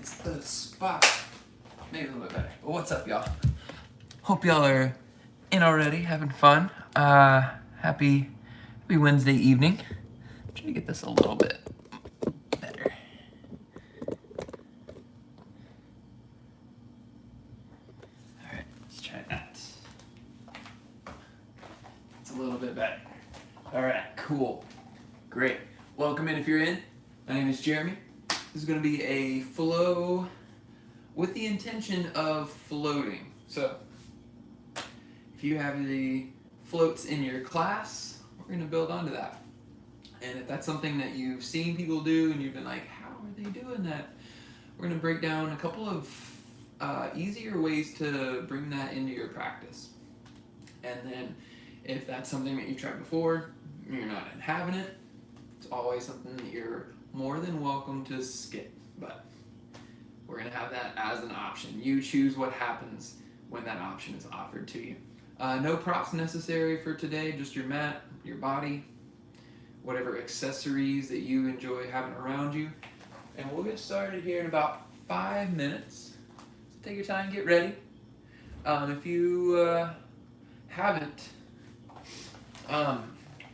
It's the spot. Maybe a little bit better. But what's up, y'all? Hope y'all are in already, having fun. Happy Wednesday evening. Try to get this a little bit better. All right, let's try that. It's a little bit better. All right, cool, great. Welcome in if you're in. My name is Jeremy. This is going to be a flow with the intention of floating. So, if you have the floats in your class, we're going to build onto that. And if that's something that you've seen people do and you've been like, how are they doing that? We're going to break down a couple of easier ways to bring that into your practice. And then if that's something that you've tried before, you're not having it, it's always something that you're more than welcome to skip. But we're going to have that as an option. You choose what happens when that option is offered to you. No props necessary for today, just your mat, your body, whatever accessories that you enjoy having around you. And we'll get started here in about 5 minutes. So take your time, get ready. If you haven't,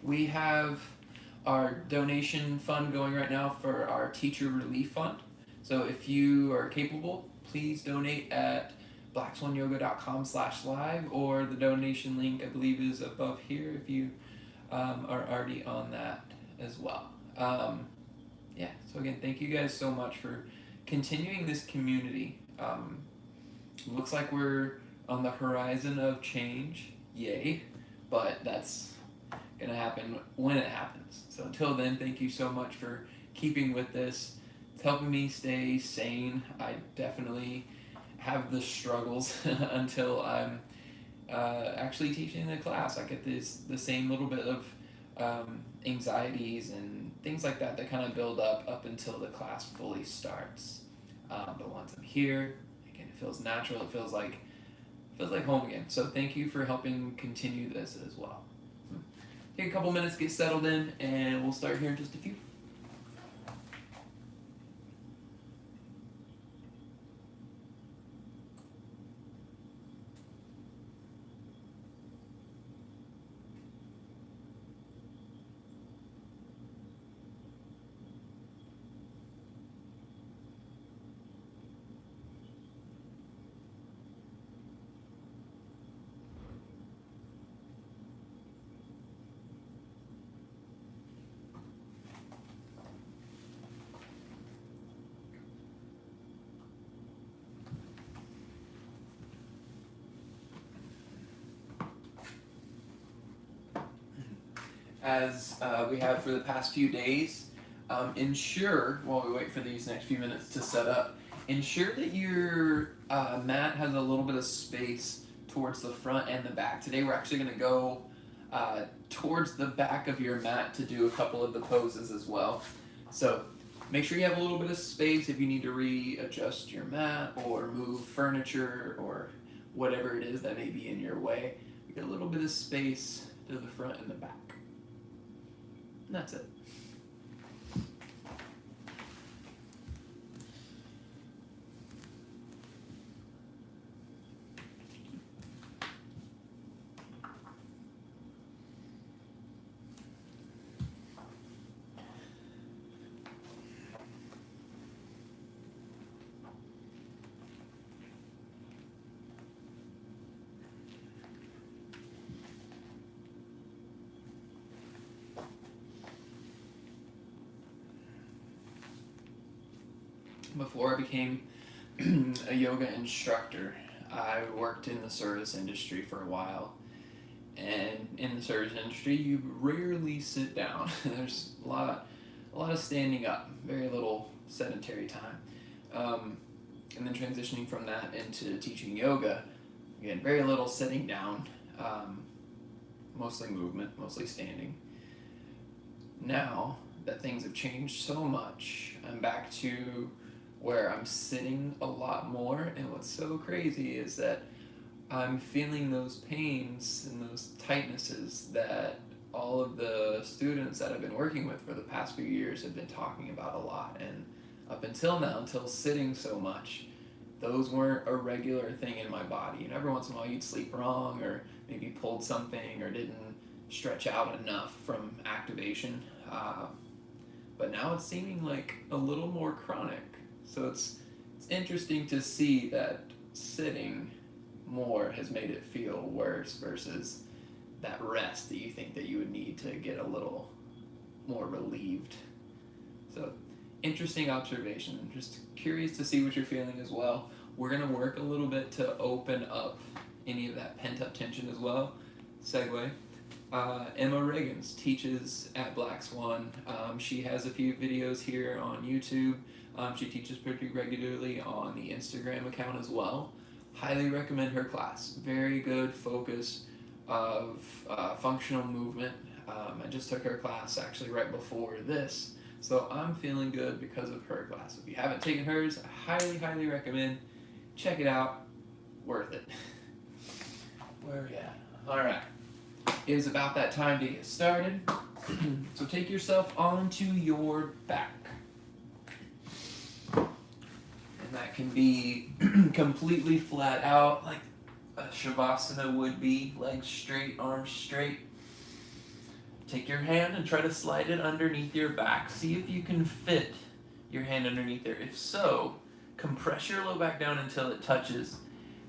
we have our donation fund going right now for our teacher relief fund. So if you are capable, please donate at blackswanyoga.com/live, or the donation link I believe is above here if you are already on that as well. Yeah, so again, thank you guys so much for continuing this community. Looks like we're on the horizon of change, yay, but that's gonna happen when it happens. So until then, thank you so much for keeping with this. It's helping me stay sane. I definitely have the struggles until I'm actually teaching the class. I get the same little bit of anxieties and things like that kind of build up until the class fully starts. But once I'm here, again, it feels natural. It feels like home again. So thank you for helping continue this as well. Take a couple minutes, get settled in, and we'll start here in just a few. As we have for the past few days, ensure, while we wait for these next few minutes to set up, ensure that your mat has a little bit of space towards the front and the back. Today we're actually going to go towards the back of your mat to do a couple of the poses as well. So make sure you have a little bit of space if you need to readjust your mat or move furniture or whatever it is that may be in your way. You get a little bit of space to the front and the back. And that's it. Before I became a yoga instructor, I worked in the service industry for a while. And in the service industry, you rarely sit down. There's a lot of standing up, very little sedentary time. And then transitioning from that into teaching yoga, again, very little sitting down, mostly movement, mostly standing. Now that things have changed so much, I'm back to where I'm sitting a lot more, and what's so crazy is that I'm feeling those pains and those tightnesses that all of the students that I've been working with for the past few years have been talking about a lot, and Up until now, until sitting so much, those weren't a regular thing in my body. And every once in a while you'd sleep wrong or maybe pulled something or didn't stretch out enough from activation. But now it's seeming like a little more chronic. So it's interesting to see that sitting more has made it feel worse versus that rest that you think that you would need to get a little more relieved. So interesting observation. I'm just curious to see what you're feeling as well. We're going to work a little bit to open up any of that pent up tension as well. Segue. Emma Riggins teaches at Black Swan. She has a few videos here on YouTube. She teaches pretty regularly on the Instagram account as well. Highly recommend her class. Very good focus of functional movement. I just took her class actually right before this, so I'm feeling good because of her class. If you haven't taken hers, I highly recommend. Check it out. Worth it. Where are we at? All right. It is about that time to get started. So take yourself onto your back. And that can be completely flat out, like a Shavasana would be, legs straight, arms straight. Take your hand and try to slide it underneath your back. See if you can fit your hand underneath there. If so, compress your low back down until it touches.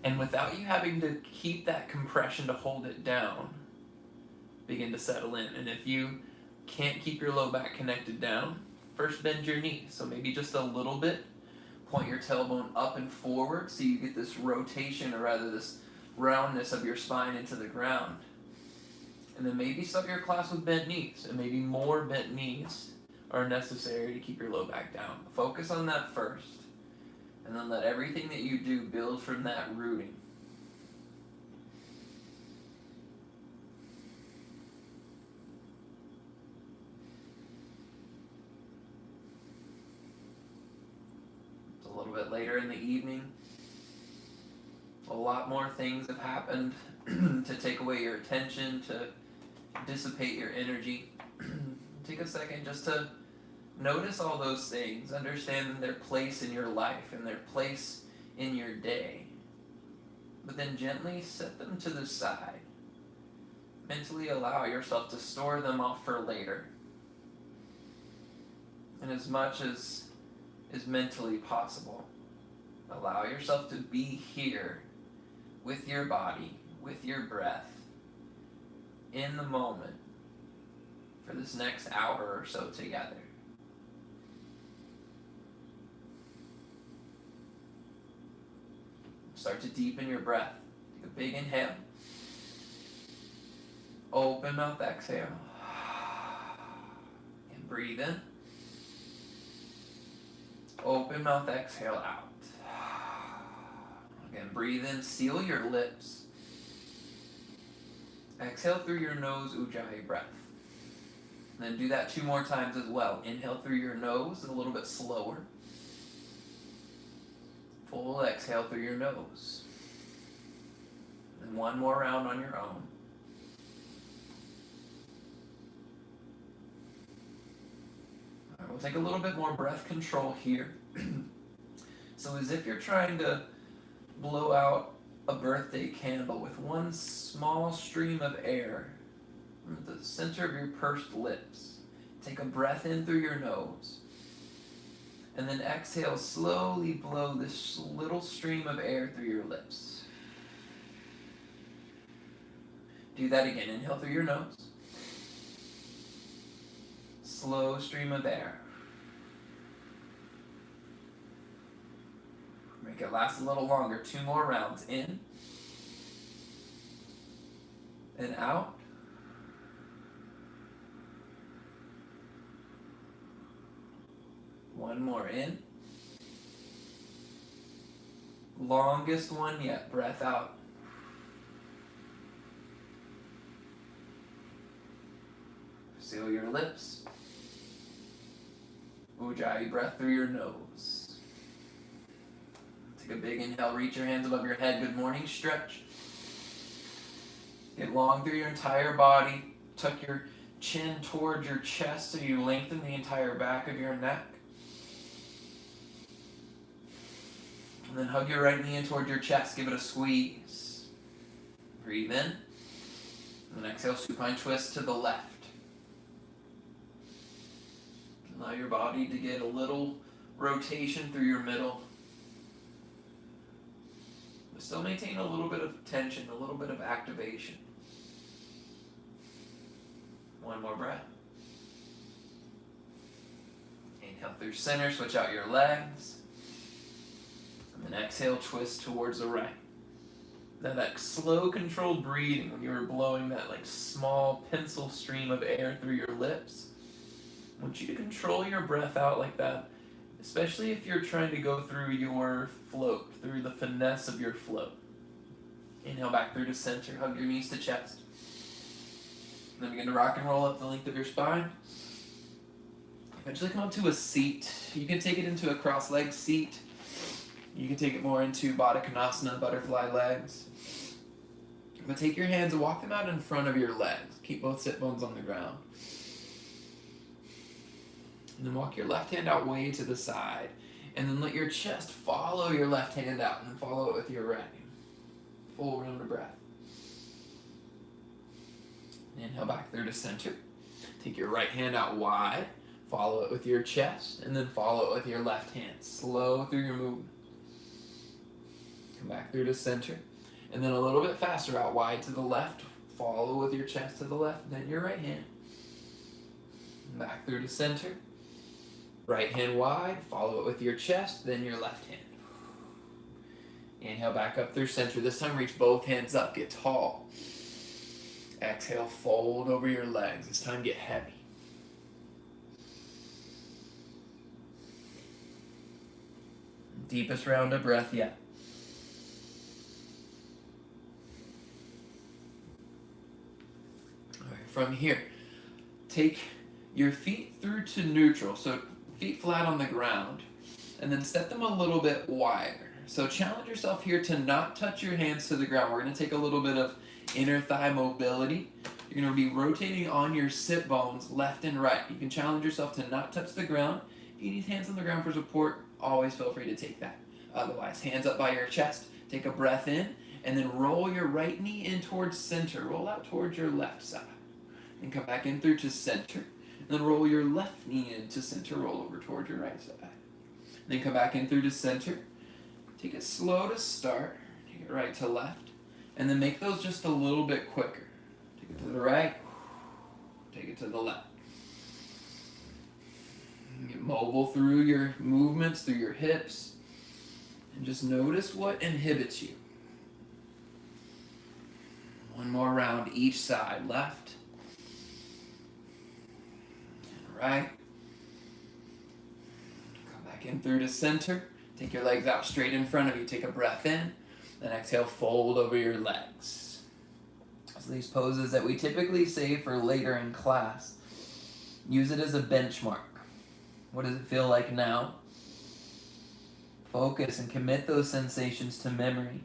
And without you having to keep that compression to hold it down, begin to settle in. And if you can't keep your low back connected down, first bend your knee. So maybe just a little bit. Point your tailbone up and forward so you get this rotation, or rather this roundness of your spine into the ground. And then maybe start your class with bent knees, and maybe more bent knees are necessary to keep your low back down. Focus on that first, and then let everything that you do build from that rooting. It's a little bit later in the evening. A lot more things have happened to take away your attention, to dissipate your energy. Take a second just to notice all those things, understand their place in your life and their place in your day. But then gently set them to the side. Mentally allow yourself to store them off for later. And as much as is mentally possible, allow yourself to be here with your body, with your breath, in the moment for this next hour or so together. Start to deepen your breath. Take a big inhale. Open mouth, exhale. And breathe in. Open mouth, exhale out. Again, breathe in, seal your lips. Exhale through your nose, Ujjayi breath. And then do that 2 more times as well. Inhale through your nose, a little bit slower. Full exhale through your nose. And 1 more round on your own. All right, we'll take a little bit more breath control here. So as if you're trying to blow out a birthday candle with one small stream of air from the center of your pursed lips. Take a breath in through your nose. And then exhale, slowly blow this little stream of air through your lips. Do that again. Inhale through your nose. Slow stream of air. Make it last a little longer. 2 more rounds. In. And out. One more in. Longest one yet. Breath out. Seal your lips. Ujjayi breath through your nose. Take a big inhale. Reach your hands above your head. Good morning. Stretch. Get long through your entire body. Tuck your chin towards your chest so you lengthen the entire back of your neck. And then hug your right knee in toward your chest. Give it a squeeze. Breathe in. And then exhale, supine twist to the left. Allow your body to get a little rotation through your middle. But still maintain a little bit of tension, a little bit of activation. One more breath. Inhale through center, switch out your legs. And then exhale, twist towards the right. Now that slow, controlled breathing, when you were blowing that like small pencil stream of air through your lips, I want you to control your breath out like that, especially if you're trying to go through your float, through the finesse of your float. Inhale back through to center, hug your knees to chest. And then begin to rock and roll up the length of your spine. Eventually come up to a seat. You can take it into a cross-legged seat. You can take it more into Baddha Konasana, butterfly legs. But take your hands and walk them out in front of your legs. Keep both sit bones on the ground. And then walk your left hand out way to the side. And then let your chest follow your left hand out. And then follow it with your right. Full round of breath. Inhale back through to center. Take your right hand out wide. Follow it with your chest. And then follow it with your left hand. Slow through your movement. Come back through to center. And then a little bit faster out wide to the left. Follow with your chest to the left. Then your right hand. Back through to center. Right hand wide. Follow it with your chest. Then your left hand. Inhale back up through center. This time reach both hands up. Get tall. Exhale, fold over your legs. This time get heavy. Deepest round of breath yet. All right, from here, take your feet through to neutral. So feet flat on the ground. And then step them a little bit wider. So challenge yourself here to not touch your hands to the ground. We're going to take a little bit of inner thigh mobility. You're going to be rotating on your sit bones left and right. You can challenge yourself to not touch the ground. If you need hands on the ground for support, always feel free to take that. Otherwise, hands up by your chest. Take a breath in, and then roll your right knee in towards center. Roll out towards your left side. And come back in through to center. And then roll your left knee into center. Roll over towards your right side. Then come back in through to center. Take it slow to start. Take it right to left. And then make those just a little bit quicker. Take it to the right. Take it to the left. Get mobile through your movements, through your hips. And just notice what inhibits you. One more round each side. Left. And right. Come back in through to center. Take your legs out straight in front of you. Take a breath in. Then exhale, fold over your legs. So these poses that we typically save for later in class, use it as a benchmark. What does it feel like now? Focus and commit those sensations to memory.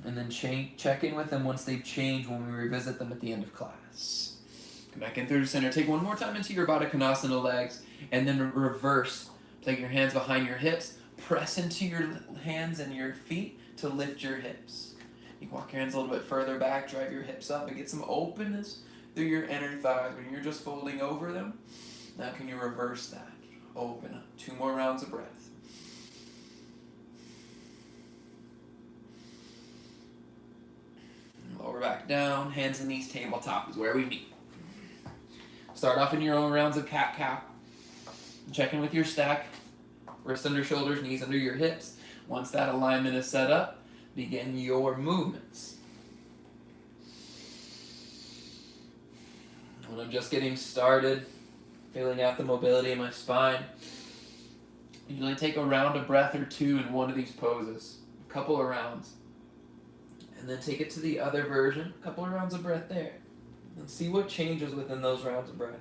And then check in with them once they've changed when we revisit them at the end of class. Come back in through the center. Take one more time into your Baddha Konasana legs, and then reverse. Take your hands behind your hips. Press into your hands and your feet to lift your hips. You can walk your hands a little bit further back, drive your hips up, and get some openness through your inner thighs when you're just folding over them. Now can you reverse that? Open up. 2 more rounds of breath. Lower back down, hands and knees tabletop is where we meet. Start off in your own rounds of cat-cow. Check in with your stack. Wrists under shoulders, knees under your hips. Once that alignment is set up, begin your movements. When I'm just getting started, feeling out the mobility in my spine, usually take a round of breath or 2 in one of these poses. A couple of rounds. And then take it to the other version. A couple of rounds of breath there. And see what changes within those rounds of breath.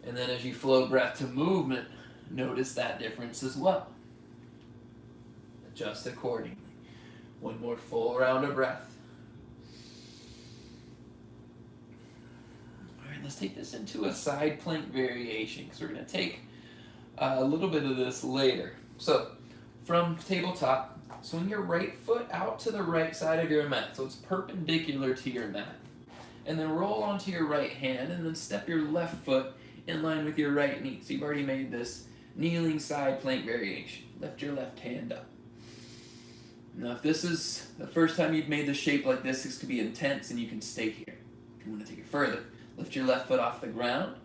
And then as you flow breath to movement, notice that difference as well. Adjust accordingly. One more full round of breath. All right, let's take this into a side plank variation because we're going to take a little bit of this later. So, from tabletop, swing your right foot out to the right side of your mat, so it's perpendicular to your mat. And then roll onto your right hand, and then step your left foot in line with your right knee. So you've already made this kneeling side plank variation. Lift your left hand up. Now, if this is the first time you've made this shape like this could be intense, and you can stay here. If you want to take it further, lift your left foot off the ground.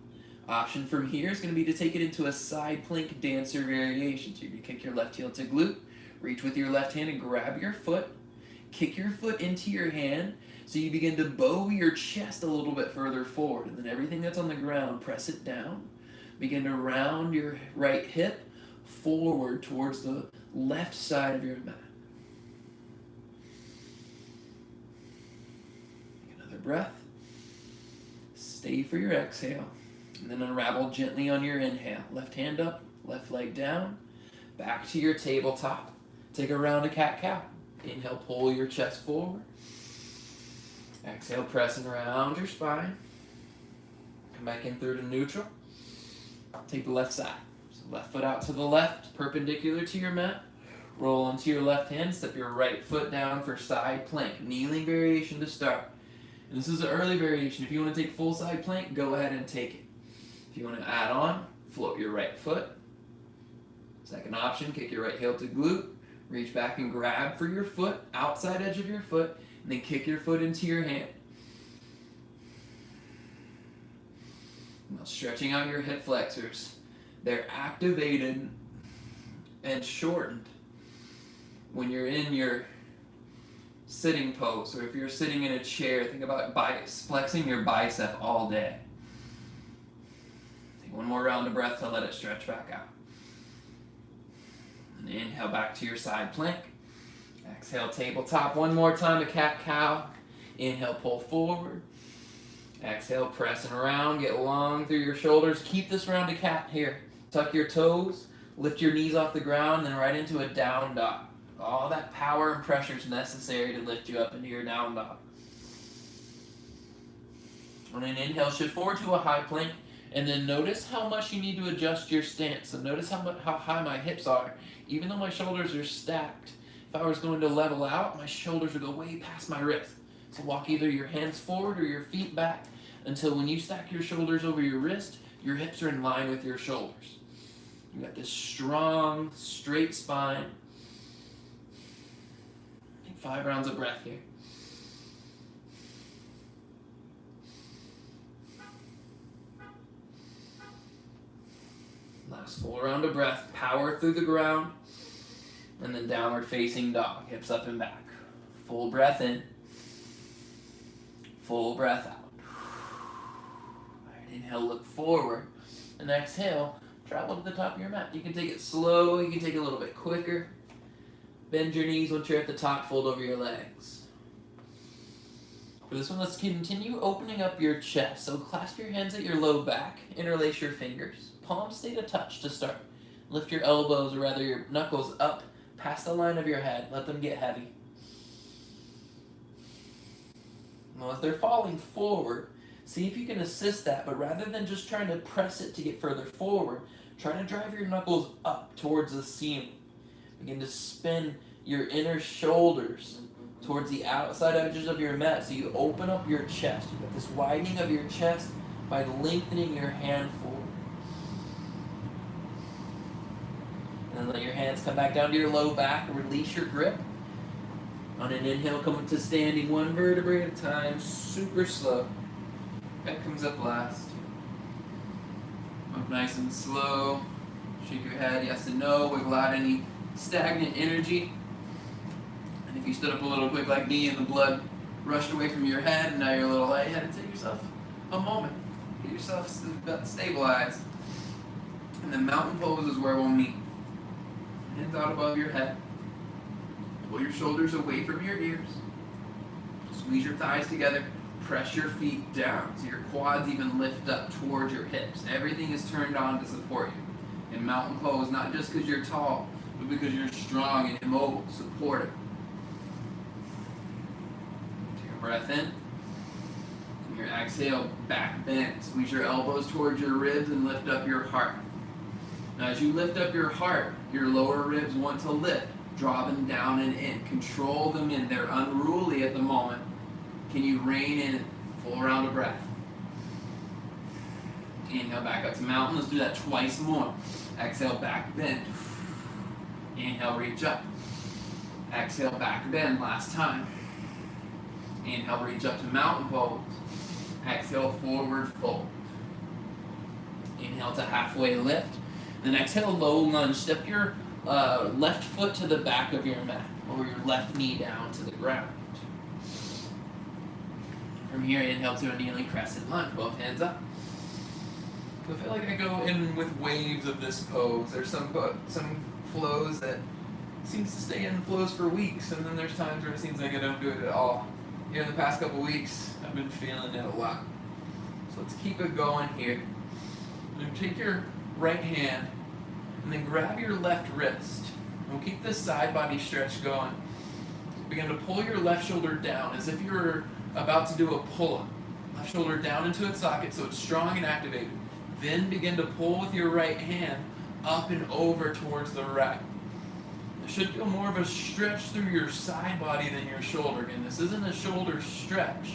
Option from here is going to be to take it into a side plank dancer variation. So you're going to kick your left heel to glute, reach with your left hand and grab your foot, kick your foot into your hand, so you begin to bow your chest a little bit further forward, and then everything that's on the ground, press it down. Begin to round your right hip forward towards the left side of your mat. Take another breath. Stay for your exhale. And then unravel gently on your inhale. Left hand up, left leg down. Back to your tabletop. Take a round of cat-cow. Inhale, pull your chest forward. Exhale, pressing around your spine. Come back in through to neutral. Take the left side. So left foot out to the left, perpendicular to your mat. Roll onto your left hand. Step your right foot down for side plank. Kneeling variation to start. And this is an early variation. If you want to take full side plank, go ahead and take it. If you want to add on, float your right foot. Second option, kick your right heel to glute. Reach back and grab for your foot, outside edge of your foot, and then kick your foot into your hand. Now stretching out your hip flexors. They're activated and shortened when you're in your sitting pose, or if you're sitting in a chair. Think about flexing your bicep all day. Take one more round of breath to let it stretch back out. And inhale back to your side plank. Exhale, tabletop. One more time, a cat-cow. Inhale, pull forward. Exhale, pressing around. Get long through your shoulders. Keep this round of cat here. Tuck your toes. Lift your knees off the ground, then right into a down dog. All that power and pressure is necessary to lift you up into your down dog. On an inhale, shift forward to a high plank, and then notice how much you need to adjust your stance. So notice how high my hips are. Even though my shoulders are stacked, if I was going to level out, my shoulders would go way past my wrist. So walk either your hands forward or your feet back until when you stack your shoulders over your wrist, your hips are in line with your shoulders. You got this strong, straight spine. Take 5 rounds of breath here. Last full round of breath. Power through the ground. And then downward facing dog. Hips up and back. Full breath in. Full breath out. Alright, inhale, look forward. And exhale, travel to the top of your mat. You can take it slow. You can take it a little bit quicker. Bend your knees once you're at the top. Fold over your legs. For this one, let's continue opening up your chest. So clasp your hands at your low back. Interlace your fingers. Palms stay to touch to start. Lift your elbows, or rather your knuckles, up past the line of your head. Let them get heavy. Now as they're falling forward, see if you can assist that, but rather than just trying to press it to get further forward, try to drive your knuckles up towards the ceiling. Begin to spin your inner shoulders towards the outside edges of your mat, so you open up your chest. You got this widening of your chest by lengthening your hand forward. And then let your hands come back down to your low back. Release your grip. On an inhale, come up to standing, one vertebrae at a time, super slow. Back comes up last. Up nice and slow. Shake your head, yes and no. Wiggle out any stagnant energy. And if you stood up a little quick like me and the blood rushed away from your head and now you're a little lightheaded, take yourself a moment. Get yourself stabilized. And then mountain pose is where we'll meet. Hands out above your head. Pull your shoulders away from your ears. Squeeze your thighs together. Press your feet down so your quads even lift up towards your hips. Everything is turned on to support you. In mountain pose, not just because you're tall, but because you're strong and immobile. Support it. Take a breath in. And your exhale, back bend. Squeeze your elbows towards your ribs and lift up your heart. Now as you lift up your heart, your lower ribs want to lift. Draw them down and in. Control them in. They're unruly at the moment. Can you rein in full round of breath? Inhale back up to mountain. Let's do that twice more. Exhale, back bend. Inhale, reach up. Exhale, back bend. Last time. Inhale, reach up to mountain pose. Exhale, forward fold. Inhale to halfway lift. Then exhale, low lunge. Step your left foot to the back of your mat, or your left knee down to the ground. From here, inhale to a kneeling crescent lunge. Both hands up. I feel like I go in with waves of this pose. There's some flows that seems to stay in flows for weeks, and then there's times where it seems like I don't do it at all. Here in the past couple weeks, I've been feeling it a lot. So let's keep it going here. And take your right hand and then grab your left wrist. We'll keep this side body stretch going. Begin to pull your left shoulder down as if you're about to do a pull-up. Left shoulder down into its socket so it's strong and activated. Then begin to pull with your right hand up and over towards the right. It should feel more of a stretch through your side body than your shoulder. Again, this isn't a shoulder stretch.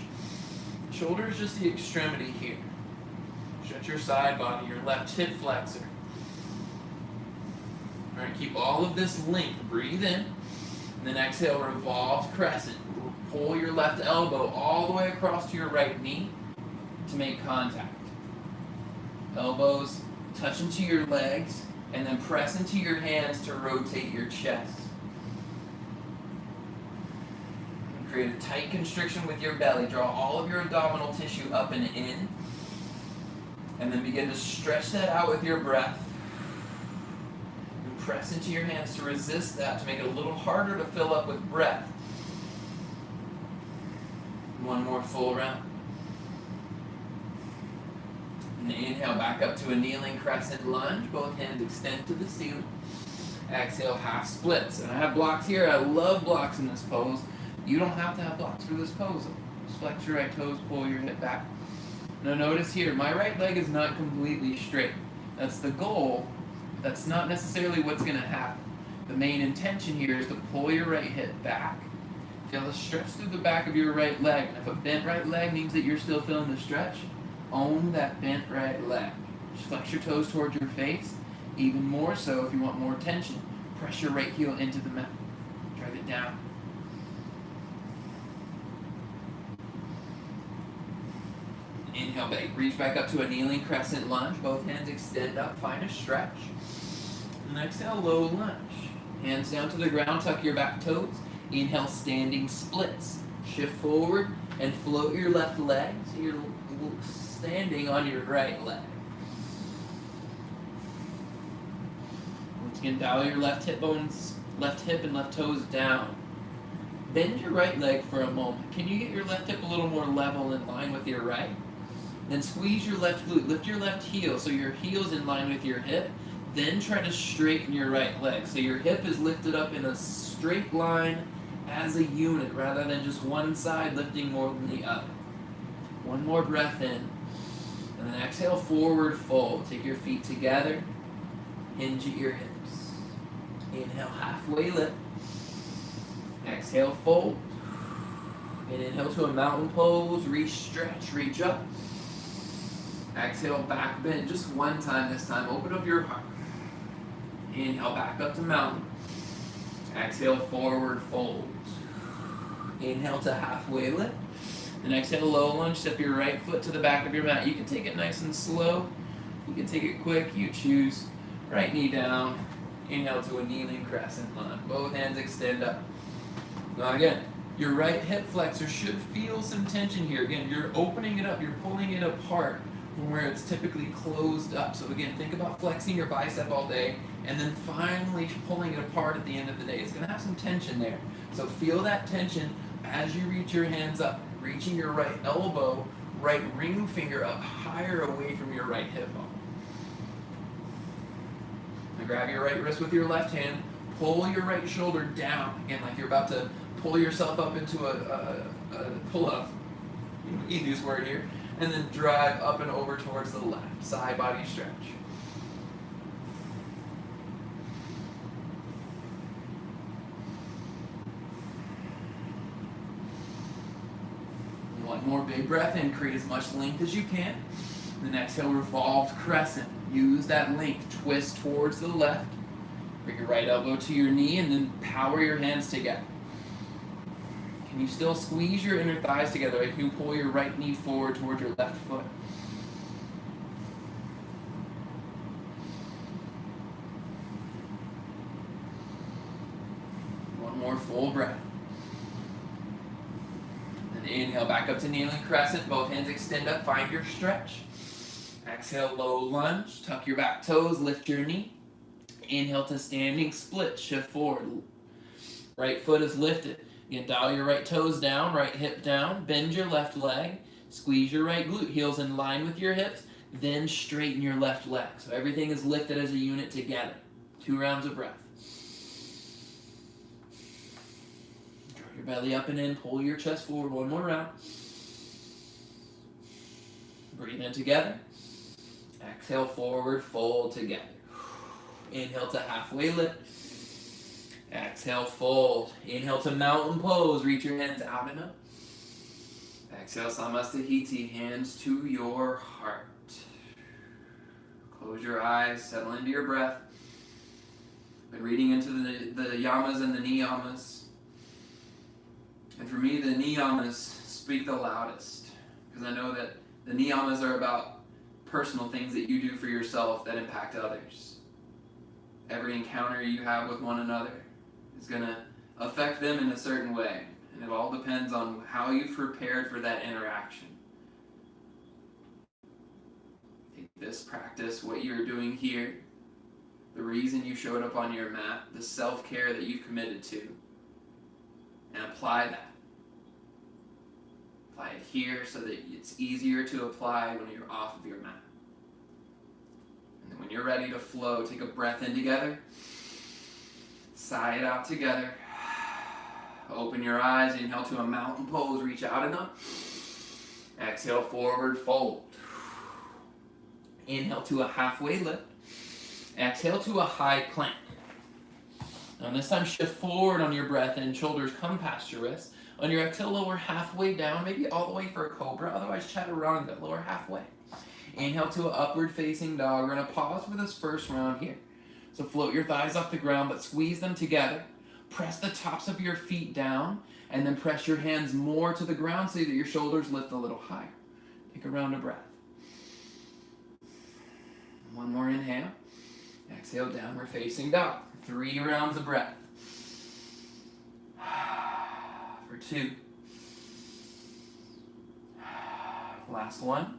The shoulder is just the extremity here. Stretch your side body, your left hip flexor. All right, keep all of this length. Breathe in. And then exhale, revolved crescent. Pull your left elbow all the way across to your right knee to make contact. Elbows touch into your legs, and then press into your hands to rotate your chest. And create a tight constriction with your belly. Draw all of your abdominal tissue up and in. And then begin to stretch that out with your breath. And press into your hands to resist that, to make it a little harder to fill up with breath. One more full round. And inhale back up to a kneeling crescent lunge. Both hands extend to the ceiling. Exhale, half splits. And I have blocks here. I love blocks in this pose. You don't have to have blocks for this pose. Just flex your right toes, pull your hip back. Now notice here, my right leg is not completely straight. That's the goal. That's not necessarily what's going to happen. The main intention here is to pull your right hip back. Feel the stretch through the back of your right leg. And if a bent right leg means that you're still feeling the stretch, own that bent right leg. Just flex your toes towards your face. Even more so if you want more tension. Press your right heel into the mat. Drive it down. Inhale back. Reach back up to a kneeling crescent lunge. Both hands extend up. Find a stretch. And exhale, low lunge. Hands down to the ground. Tuck your back toes. Inhale, standing splits. Shift forward and float your left leg so you're standing on your right leg. Once again, dial your left hip bones, left hip and left toes down. Bend your right leg for a moment. Can you get your left hip a little more level in line with your right? Then squeeze your left glute. Lift your left heel so your heel's in line with your hip. Then try to straighten your right leg. So your hip is lifted up in a straight line as a unit rather than just one side lifting more than the other. One more breath in. And then exhale, forward fold. Take your feet together. Hinge at your hips. Inhale, halfway lift. Exhale, fold. And inhale to a mountain pose. Reach, stretch, reach up. Exhale, back bend. Just one time this time. Open up your heart. Inhale, back up to mountain. Exhale, forward fold. Inhale to halfway lift. And exhale, low lunge. Step your right foot to the back of your mat. You can take it nice and slow. You can take it quick. You choose. Right knee down. Inhale to a kneeling crescent lunge. Both hands extend up. Now again, your right hip flexor should feel some tension here. Again, you're opening it up. You're pulling it apart from where it's typically closed up. So again, think about flexing your bicep all day and then finally pulling it apart at the end of the day. It's going to have some tension there. So feel that tension as you reach your hands up. Reaching your right elbow, right ring finger up higher away from your right hip bone. Now grab your right wrist with your left hand. Pull your right shoulder down. Again, like you're about to pull yourself up into a pull-up. Easiest word here. And then drive up and over towards the left. Side body stretch. One more big breath in, create as much length as you can. Then exhale, revolved crescent. Use that length, twist towards the left. Bring your right elbow to your knee and then power your hands together. Can you still squeeze your inner thighs together? Can you pull your right knee forward towards your left foot? One more full breath. Then inhale back up to kneeling crescent. Both hands extend up, find your stretch. Exhale, low lunge. Tuck your back toes, lift your knee. Inhale to standing split, shift forward. Right foot is lifted. Again, dial your right toes down, right hip down, bend your left leg, squeeze your right glute, heels in line with your hips, then straighten your left leg. So everything is lifted as a unit together. 2 rounds of breath. Draw your belly up and in, pull your chest forward, 1 more round. Breathe in together. Exhale, forward, fold together. Inhale to halfway lift. Exhale, fold. Inhale to mountain pose. Reach your hands out and up. Exhale, Samastahiti. Hands to your heart. Close your eyes. Settle into your breath. Been reading into the yamas and the niyamas. And for me, the niyamas speak the loudest. Because I know that the niyamas are about personal things that you do for yourself that impact others. Every encounter you have with one another is going to affect them in a certain way. And it all depends on how you've prepared for that interaction. Take this practice, what you're doing here, the reason you showed up on your mat, the self-care that you've committed to, and apply that. Apply it here so that it's easier to apply when you're off of your mat. And then when you're ready to flow, take a breath in together. Sigh it out together. Open your eyes. Inhale to a mountain pose. Reach out and up. Exhale, forward fold. Inhale to a halfway lift. Exhale to a high plank. Now this time shift forward on your breath in. Shoulders come past your wrists. On your exhale, lower halfway down, maybe all the way for a cobra. Otherwise, chaturanga. Lower halfway. Inhale to an upward facing dog. We're going to pause for this first round here. So float your thighs off the ground, but squeeze them together. Press the tops of your feet down, and then press your hands more to the ground so that your shoulders lift a little higher. Take a round of breath. 1 more inhale. Exhale, downward facing dog. 3 rounds of breath. For 2. Last one.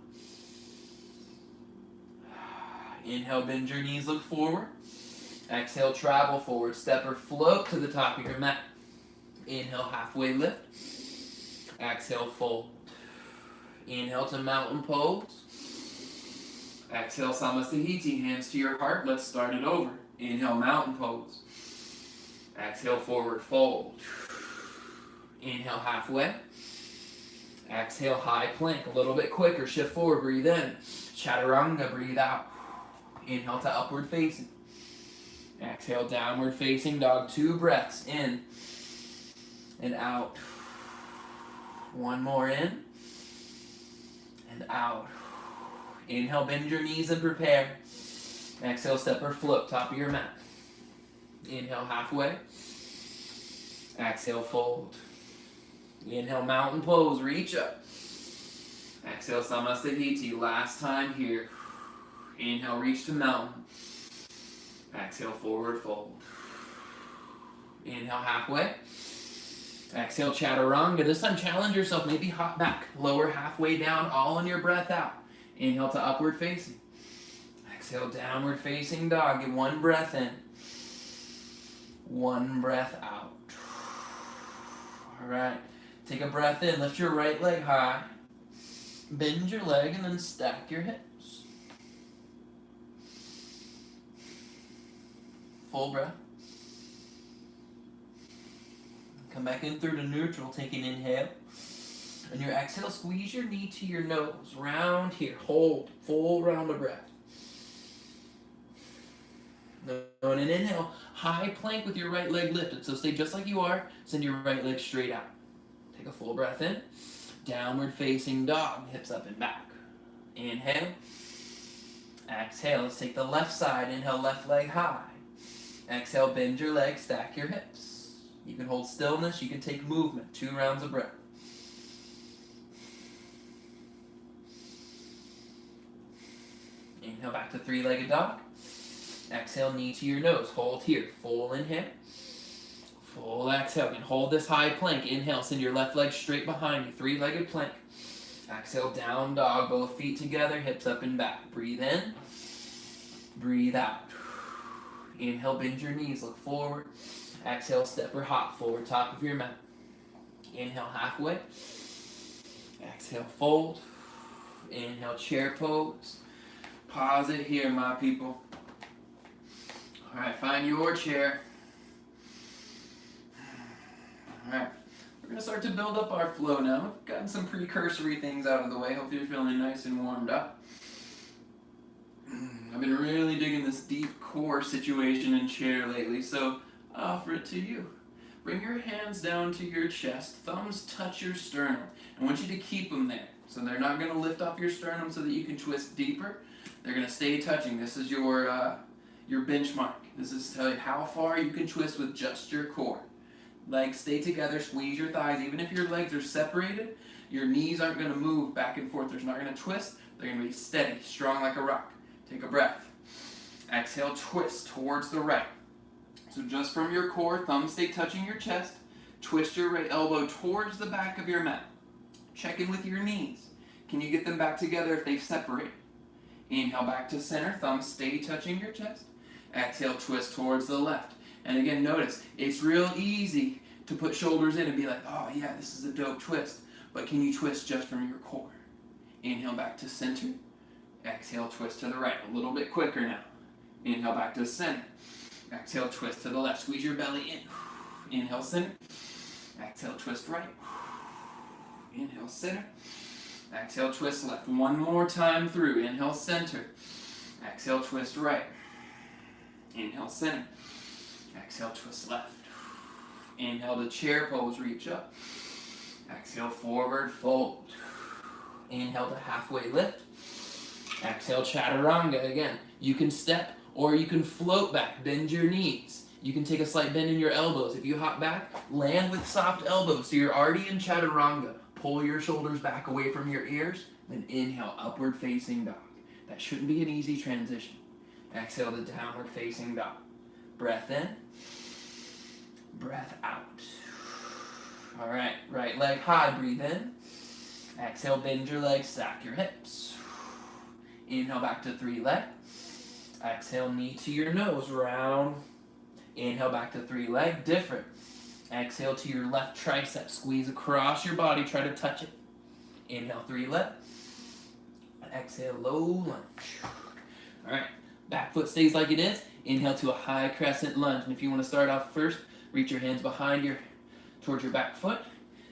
Inhale, bend your knees, look forward. Exhale, travel forward, step or float to the top of your mat. Inhale, halfway lift. Exhale, fold. Inhale to mountain pose. Exhale, Samastahiti, hands to your heart. Let's start it over. Inhale, mountain pose. Exhale, forward fold. Inhale, halfway. Exhale, high plank. A little bit quicker. Shift forward, breathe in. Chaturanga, breathe out. Inhale to upward facing. Exhale, downward facing dog. 2 breaths in and out. 1 more in and out. Inhale, bend your knees and prepare. Exhale, step or float, top of your mat. Inhale, halfway. Exhale, fold. Inhale, mountain pose, reach up. Exhale, Samastahiti, last time here. Inhale, reach to mountain. Exhale, forward fold. Inhale, halfway. Exhale, chaturanga. This time challenge yourself, maybe hop back. Lower halfway down, all in your breath out. Inhale to upward facing. Exhale, downward facing dog. Get 1 breath in. 1 breath out. All right. Take a breath in. Lift your right leg high. Bend your leg and then stack your hips. Full breath. Come back in through to neutral. Take an inhale. On your exhale, squeeze your knee to your nose. Round here. Hold. Full round of breath. On an inhale, high plank with your right leg lifted. So stay just like you are. Send your right leg straight out. Take a full breath in. Downward facing dog, hips up and back. Inhale. Exhale, let's take the left side. Inhale, left leg high. Exhale, bend your legs, stack your hips. You can hold stillness, you can take movement. 2 rounds of breath. Inhale, back to 3-legged dog. Exhale, knee to your nose. Hold here. Full inhale. Full exhale. You can hold this high plank. Inhale, send your left leg straight behind you. 3-legged plank. Exhale, down dog. Both feet together, hips up and back. Breathe in. Breathe out. Inhale, bend your knees. Look forward. Exhale, step or hop forward, top of your mat. Inhale, halfway. Exhale, fold. Inhale, chair pose. Pause it here, my people. All right, find your chair. All right, we're going to start to build up our flow now. We've gotten some precursory things out of the way. Hopefully you're feeling nice and warmed up. I've been really digging this deep core situation in chair lately, so I offer it to you. Bring your hands down to your chest, thumbs touch your sternum. I want you to keep them there. So they're not going to lift off your sternum so that you can twist deeper. They're going to stay touching. This is your benchmark. This is to tell you how far you can twist with just your core. Legs stay together, squeeze your thighs. Even if your legs are separated, your knees aren't going to move back and forth. They're not going to twist. They're going to be steady, strong like a rock. Take a breath. Exhale, twist towards the right. So just from your core, thumbs stay touching your chest. Twist your right elbow towards the back of your mat. Check in with your knees. Can you get them back together if they separate? Inhale back to center, thumbs stay touching your chest. Exhale, twist towards the left. And again, notice, it's real easy to put shoulders in and be like, oh yeah, this is a dope twist. But can you twist just from your core? Inhale back to center. Exhale, twist to the right. A little bit quicker now. Inhale back to center. Exhale, twist to the left. Squeeze your belly in. Inhale, center. Exhale, twist right. Inhale, center. Exhale, twist left. One more time through. Inhale, center. Exhale, twist right. Inhale, center. Exhale, twist left. Inhale to chair pose, reach up. Exhale, forward, fold. Inhale to halfway lift. Exhale, chaturanga again. You can step or you can float back, bend your knees. You can take a slight bend in your elbows. If you hop back, land with soft elbows. So you're already in chaturanga. Pull your shoulders back away from your ears, then inhale, upward facing dog. That shouldn't be an easy transition. Exhale to downward facing dog. Breath in, breath out. All right, right leg high, breathe in. Exhale, bend your legs, stack your hips. Inhale back to 3-leg. Exhale, knee to your nose, round. Inhale back to 3-leg, different. Exhale to your left tricep, squeeze across your body, try to touch it. Inhale, 3-leg. Exhale, low lunge. All right, back foot stays like it is. Inhale to a high crescent lunge. And if you want to start off first, reach your hands behind towards your back foot.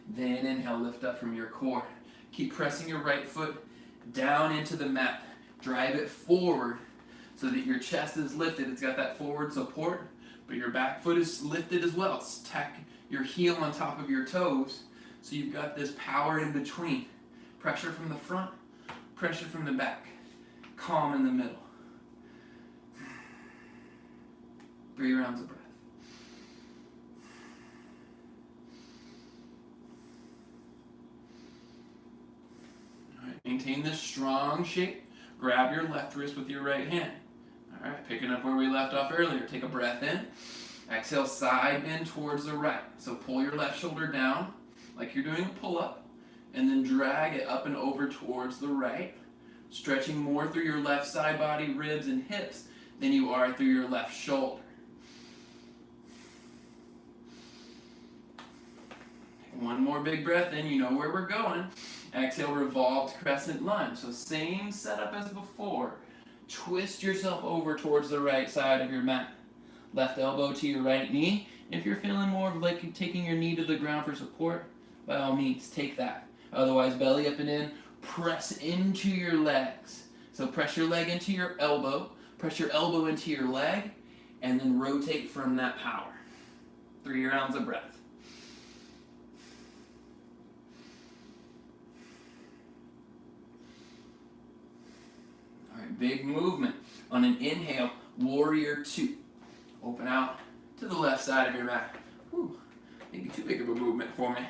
Then inhale, lift up from your core. Keep pressing your right foot down into the mat. Drive it forward so that your chest is lifted. It's got that forward support, but your back foot is lifted as well. Stack your heel on top of your toes so you've got this power in between. Pressure from the front, pressure from the back. Calm in the middle. 3 rounds of breath. All right, maintain this strong shape. Grab your left wrist with your right hand. All right, picking up where we left off earlier. Take a breath in. Exhale, side bend towards the right. So pull your left shoulder down like you're doing a pull-up, and then drag it up and over towards the right, stretching more through your left side body, ribs, and hips than you are through your left shoulder. One more big breath in, you know where we're going. Exhale, revolved crescent lunge. So same setup as before. Twist yourself over towards the right side of your mat. Left elbow to your right knee. If you're feeling more of like taking your knee to the ground for support, by all means, take that. Otherwise, belly up and in. Press into your legs. So press your leg into your elbow. Press your elbow into your leg. And then rotate from that power. 3 rounds of breath. Big movement. On an inhale, warrior two. Open out to the left side of your mat. Whew, maybe too big of a movement for me.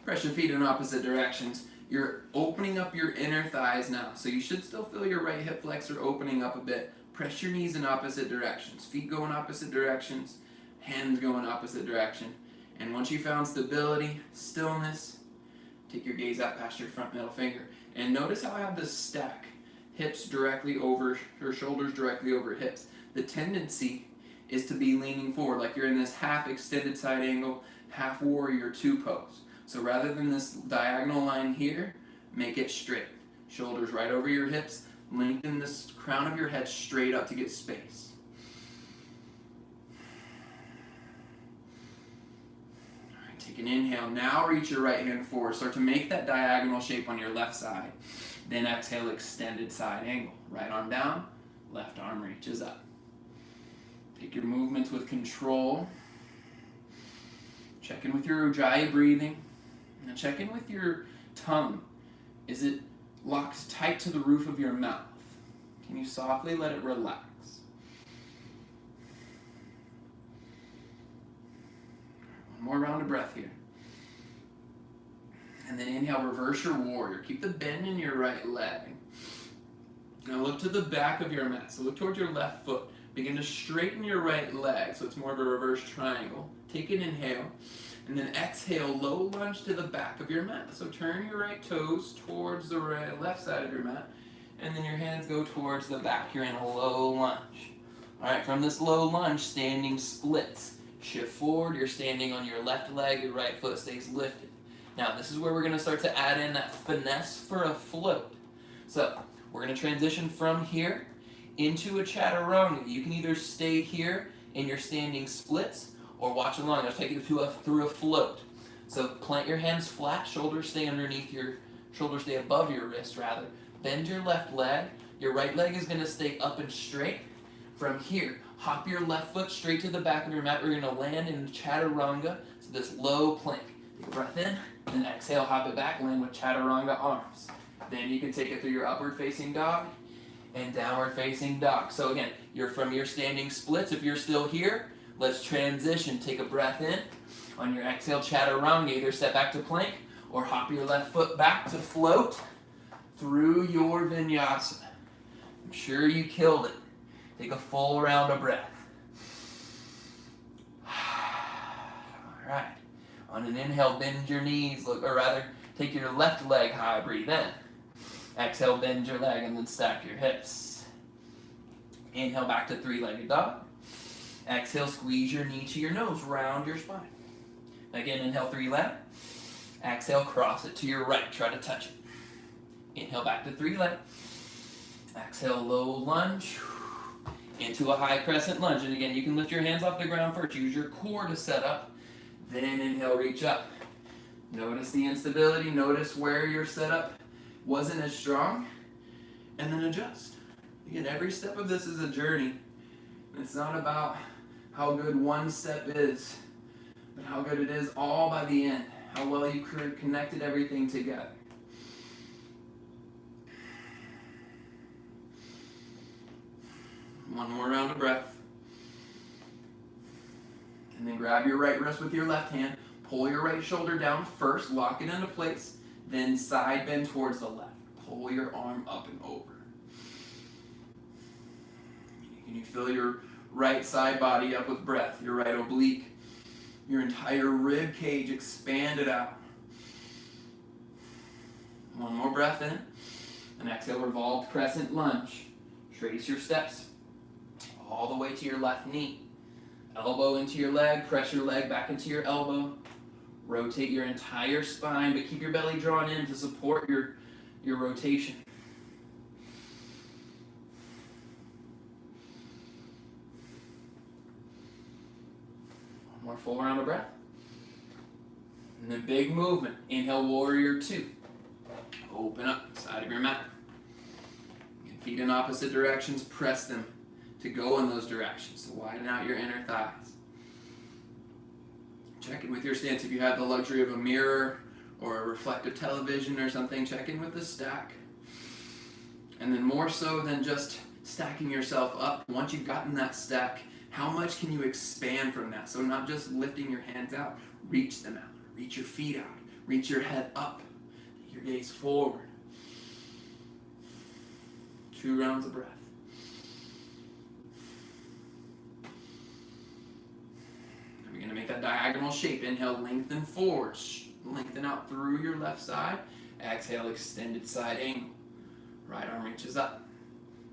Press your feet in opposite directions. You're opening up your inner thighs now, so you should still feel your right hip flexor opening up a bit. Press your knees in opposite directions. Feet go in opposite directions, hands go in opposite direction. And once you found stability, stillness, take your gaze out past your front middle finger. And notice how I have this stack. Hips directly over, or shoulders directly over hips. The tendency is to be leaning forward, like you're in this half extended side angle, half warrior two pose. So rather than this diagonal line here, make it straight. Shoulders right over your hips, lengthen the crown of your head straight up to get space. All right, take an inhale. Now reach your right hand forward. Start to make that diagonal shape on your left side. Then exhale, extended side angle. Right arm down, left arm reaches up. Take your movements with control. Check in with your Ujjayi breathing. Now check in with your tongue. Is it locked tight to the roof of your mouth? Can you softly let it relax? One more round of breath here. And then inhale, reverse your warrior. Keep the bend in your right leg. Now look to the back of your mat. So look towards your left foot. Begin to straighten your right leg so it's more of a reverse triangle. Take an inhale. And then exhale, low lunge to the back of your mat. So turn your right toes towards the left side of your mat. And then your hands go towards the back. You're in a low lunge. All right, from this low lunge, standing splits. Shift forward. You're standing on your left leg. Your right foot stays lifted. Now, this is where we're going to start to add in that finesse for a float. So, we're going to transition from here into a chaturanga. You can either stay here in your standing splits or watch along. I'll take you through a float. So, plant your hands flat, shoulders stay above your wrist rather. Bend your left leg. Your right leg is going to stay up and straight. From here, hop your left foot straight to the back of your mat. We're going to land in chaturanga, so this low plank. Take a breath in, then exhale, hop it back, land with chaturanga arms. Then you can take it through your upward facing dog and downward facing dog. So again, you're from your standing splits. If you're still here, let's transition. Take a breath in. On your exhale, chaturanga, either step back to plank or hop your left foot back to float through your vinyasa. I'm sure you killed it. Take a full round of breath. All right. On an inhale, bend your knees, take your left leg high, breathe in. Exhale, bend your leg, and then stack your hips. Inhale, back to three-legged dog. Exhale, squeeze your knee to your nose, round your spine. Again, inhale, three-leg. Exhale, cross it to your right, try to touch it. Inhale, back to three-leg. Exhale, low lunge into a high crescent lunge. And again, you can lift your hands off the ground first. Use your core to set up. Then inhale, reach up. Notice the instability. Notice where your setup wasn't as strong. And then adjust. Again, every step of this is a journey. It's not about how good one step is, but how good it is all by the end. How well you connected everything together. One more round of breath. And then grab your right wrist with your left hand. Pull your right shoulder down first. Lock it into place. Then side bend towards the left. Pull your arm up and over. Can you fill your right side body up with breath? Your right oblique. Your entire rib cage expanded out. One more breath in. And exhale, revolved crescent lunge. Trace your steps all the way to your left knee. Elbow into your leg, press your leg back into your elbow. Rotate your entire spine, but keep your belly drawn in to support your rotation. One more full round of breath. And then big movement. Inhale, warrior two. Open up, side of your mat. Feet in opposite directions, press them to go in those directions. So widen out your inner thighs. Check in with your stance. If you have the luxury of a mirror or a reflective television or something, check in with the stack. And then more so than just stacking yourself up, once you've gotten that stack, how much can you expand from that? So not just lifting your hands out, reach them out, reach your feet out, reach your head up, take your gaze forward. 2 rounds of breath. And we're going to make that diagonal shape. Inhale, lengthen forward, lengthen out through your left side. Exhale, extended side angle. Right arm reaches up.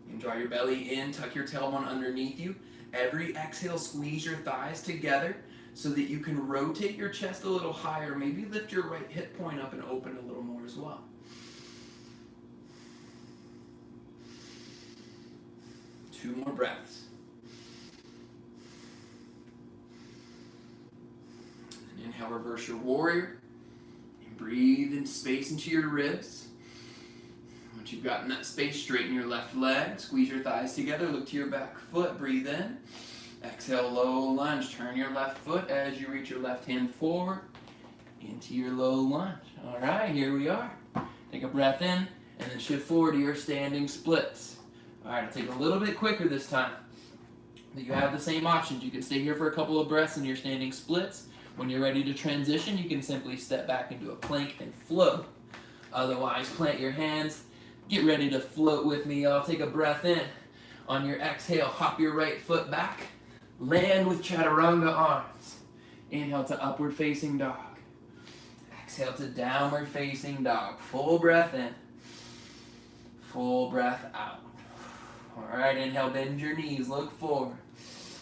You can draw your belly in, tuck your tailbone underneath you. Every exhale, squeeze your thighs together so that you can rotate your chest a little higher. Maybe lift your right hip point up and open a little more as well. Two more breaths. And inhale, reverse your warrior. And breathe in space into your ribs. Once you've gotten that space, straighten your left leg, squeeze your thighs together, look to your back foot, breathe in. Exhale, low lunge. Turn your left foot as you reach your left hand forward into your low lunge. All right, here we are. Take a breath in and then shift forward to your standing splits. All right, I'll take a little bit quicker this time. You have the same options. You can stay here for a couple of breaths in your standing splits. When you're ready to transition, you can simply step back into a plank and float. Otherwise, plant your hands. Get ready to float with me, y'all. Take a breath in. On your exhale, hop your right foot back. Land with chaturanga arms. Inhale to upward facing dog. Exhale to downward facing dog. Full breath in. Full breath out. All right, inhale, bend your knees, look forward.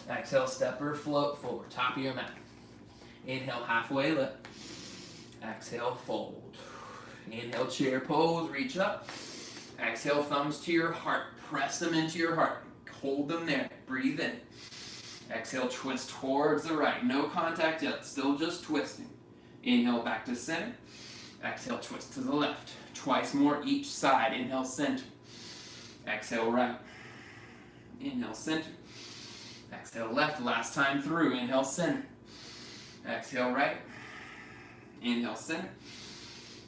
Exhale, step or float forward, top of your mat. Inhale, halfway lift. Exhale, fold. Inhale, chair pose, reach up. Exhale, thumbs to your heart. Press them into your heart. Hold them there. Breathe in. Exhale, twist towards the right. No contact yet. Still just twisting. Inhale, back to center. Exhale, twist to the left. Twice more each side. Inhale, center. Exhale, right. Inhale, center. Exhale, left. Last time through. Inhale, center. Exhale, right. Inhale, center.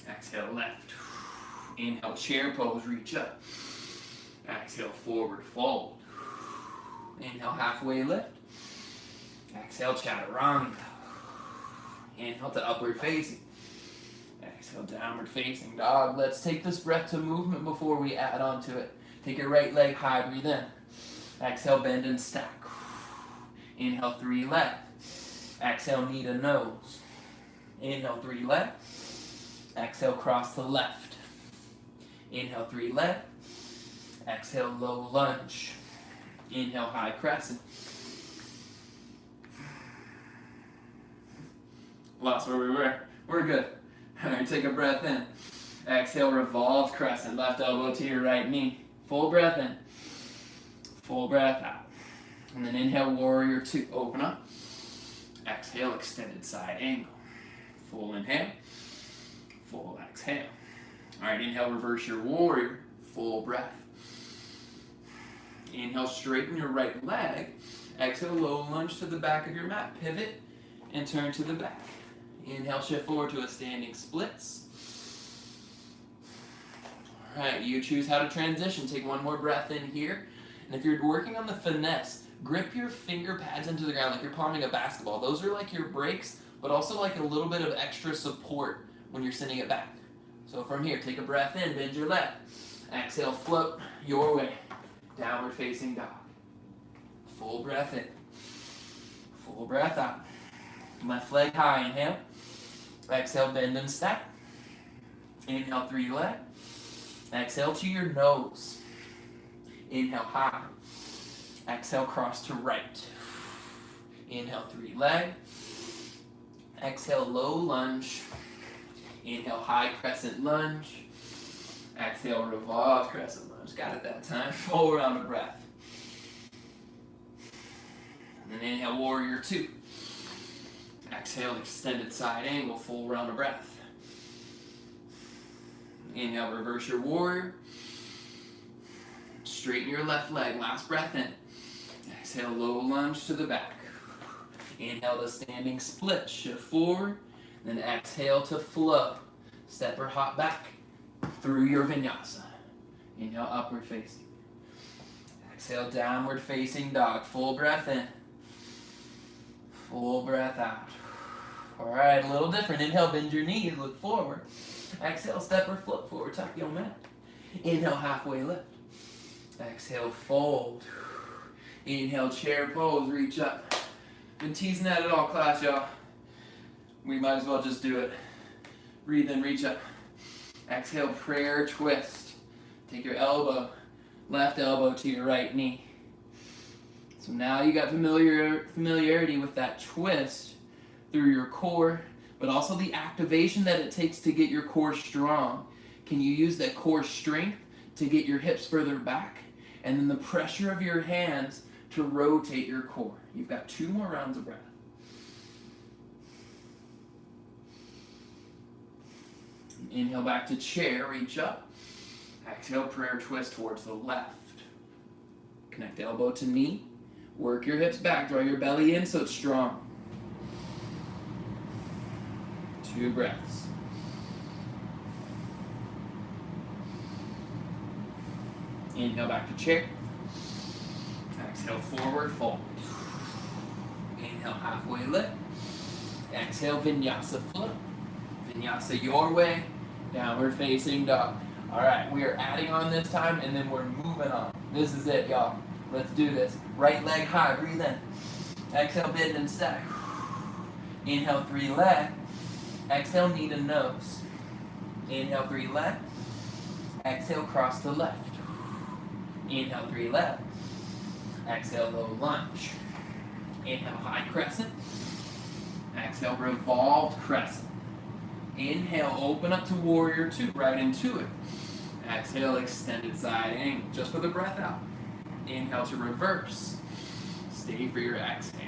Exhale, left. Inhale, chair pose, reach up. Exhale, forward fold. Inhale, halfway lift. Exhale, chaturanga. Inhale to upward facing. Exhale, downward facing dog. Let's take this breath to movement before we add on to it. Take your right leg high, breathe in. Exhale, bend and stack. Inhale, 3 left. Exhale, knee to nose. Inhale, 3 left. Exhale, cross to left. Inhale, 3 left. Exhale, low lunge. Inhale, high crescent. Lost where we were. We're good. All right, take a breath in. Exhale, revolved crescent. Left elbow to your right knee. Full breath in. Full breath out. And then inhale, warrior 2. Open up. Exhale, extended side angle. Full inhale. Full exhale. All right, inhale, reverse your warrior. Full breath. Inhale, straighten your right leg. Exhale, low lunge to the back of your mat. Pivot and turn to the back. Inhale, shift forward to a standing splits. All right, you choose how to transition. Take one more breath in here. And if you're working on the finesse, grip your finger pads into the ground like you're palming a basketball. Those are like your brakes, but also like a little bit of extra support when you're sending it back. So from here, take a breath in, bend your leg. Exhale, float your way. Downward facing dog. Full breath in. Full breath out. Left leg high, inhale. Exhale, bend and stack. Inhale, 3 left. Exhale to your nose. Inhale, high. Exhale, cross to right. Inhale, 3 leg. Exhale, low lunge. Inhale, high crescent lunge. Exhale, revolve crescent lunge. Got it that time. Full round of breath. And then inhale, warrior 2. Exhale, extended side angle. Full round of breath. Inhale, reverse your warrior. Straighten your left leg. Last breath in. Exhale, low lunge to the back. Inhale to standing split. Shift forward. Then exhale to flow. Step or hop back through your vinyasa. Inhale, upward facing. Exhale, downward facing dog. Full breath in. Full breath out. All right, a little different. Inhale, bend your knees, look forward. Exhale, step or float forward, tuck your mat. Inhale, halfway lift. Exhale, fold. Inhale, chair pose, reach up. Been teasing that at all class, y'all. We might as well just do it. Breathe in, reach up. Exhale, prayer twist. Take your elbow, left elbow to your right knee. So now you got familiarity with that twist through your core, but also the activation that it takes to get your core strong. Can you use that core strength to get your hips further back? And then the pressure of your hands to rotate your core. You've got 2 more rounds of breath. Inhale back to chair, reach up. Exhale, prayer twist towards the left. Connect elbow to knee. Work your hips back, draw your belly in so it's strong. 2 breaths. Inhale back to chair. Exhale, forward fold. Inhale, halfway lift. Exhale, vinyasa float. Vinyasa your way. Downward facing dog. All right, we are adding on this time, and then we're moving on. This is it, y'all. Let's do this. Right leg high, breathe in. Exhale, bend and stack. Inhale, 3 leg. Exhale, knee to nose. Inhale, 3 leg. Exhale, cross to left. Inhale, 3 leg. Exhale, low lunge. Inhale, high crescent. Exhale, revolved crescent. Inhale, open up to warrior 2, right into it. Exhale, extended side angle, just for the breath out. Inhale to reverse. Stay for your exhale.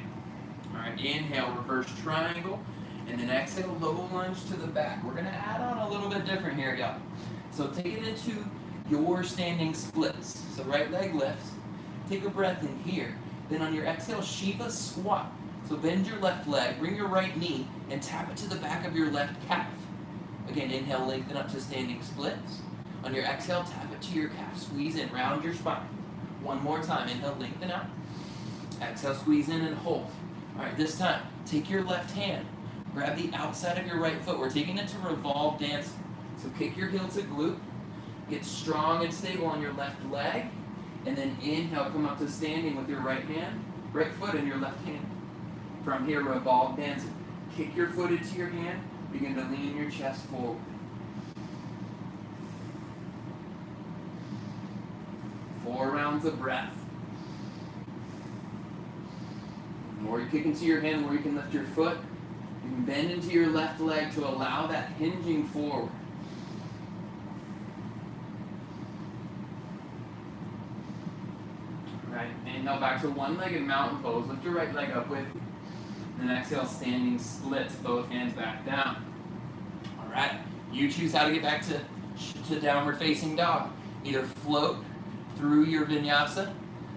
All right, inhale, reverse triangle, and then exhale, low lunge to the back. We're gonna add on a little bit different here, y'all. So take it into your standing splits. So right leg lifts. Take a breath in here. Then on your exhale, Shiva squat. So bend your left leg, bring your right knee, and tap it to the back of your left calf. Again, inhale, lengthen up to standing splits. On your exhale, tap it to your calf. Squeeze in, round your spine. One more time, inhale, lengthen out. Exhale, squeeze in and hold. All right, this time, take your left hand, grab the outside of your right foot. We're taking it to revolve dance. So kick your heel to glute, get strong and stable on your left leg, and then inhale, come up to standing with your right hand, right foot in your left hand. From here, revolve dancing. Kick your foot into your hand, begin to lean your chest forward. 4 rounds of breath. The more you kick into your hand, the more you can lift your foot. You can bend into your left leg to allow that hinging forward. All right, inhale back to one-legged mountain pose. Lift your right leg up with you. And then exhale, standing splits, both hands back down. All right, you choose how to get back to downward facing dog. Either float through your vinyasa,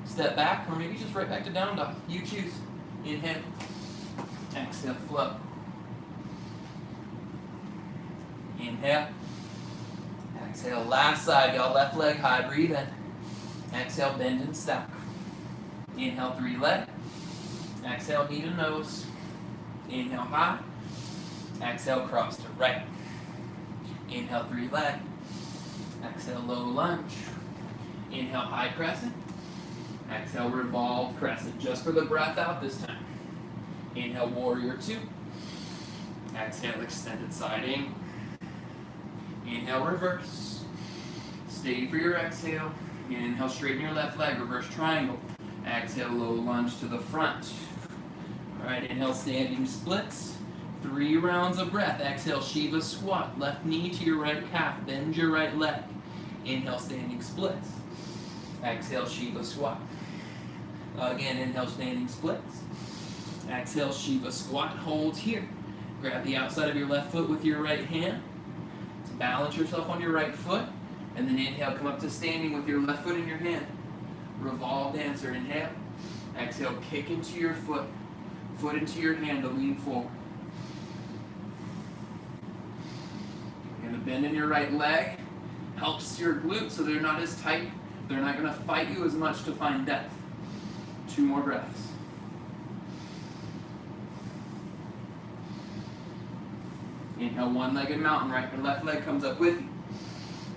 step back, or maybe just right back to down dog. You choose. Inhale, exhale, float. Inhale, exhale, last side, y'all. Left leg high, breathe in. Exhale, bend and stack. Inhale, 3 leg. Exhale, knee to nose. Inhale, high. Exhale, cross to right. Inhale, 3 leg. Exhale, low lunge. Inhale, high crescent. Exhale, revolve crescent. Just for the breath out this time. Inhale, warrior 2. Exhale, extended side angle. Inhale, reverse. Stay for your exhale. Inhale, straighten your left leg, reverse triangle. Exhale, low lunge to the front. All right, inhale, standing splits. 3 rounds of breath. Exhale, Shiva squat. Left knee to your right calf. Bend your right leg. Inhale, standing splits. Exhale, Shiva squat. Again, inhale, standing splits. Exhale, Shiva squat. Hold here. Grab the outside of your left foot with your right hand. So balance yourself on your right foot. And then inhale, come up to standing with your left foot in your hand. Revolve dancer, inhale. Exhale, kick into your foot. Foot into your hand to lean forward. You're going to bend in your right leg. Helps your glutes so they're not as tight. They're not going to fight you as much to find depth. 2 more breaths. Inhale, one-legged mountain, right? Your left leg comes up with you.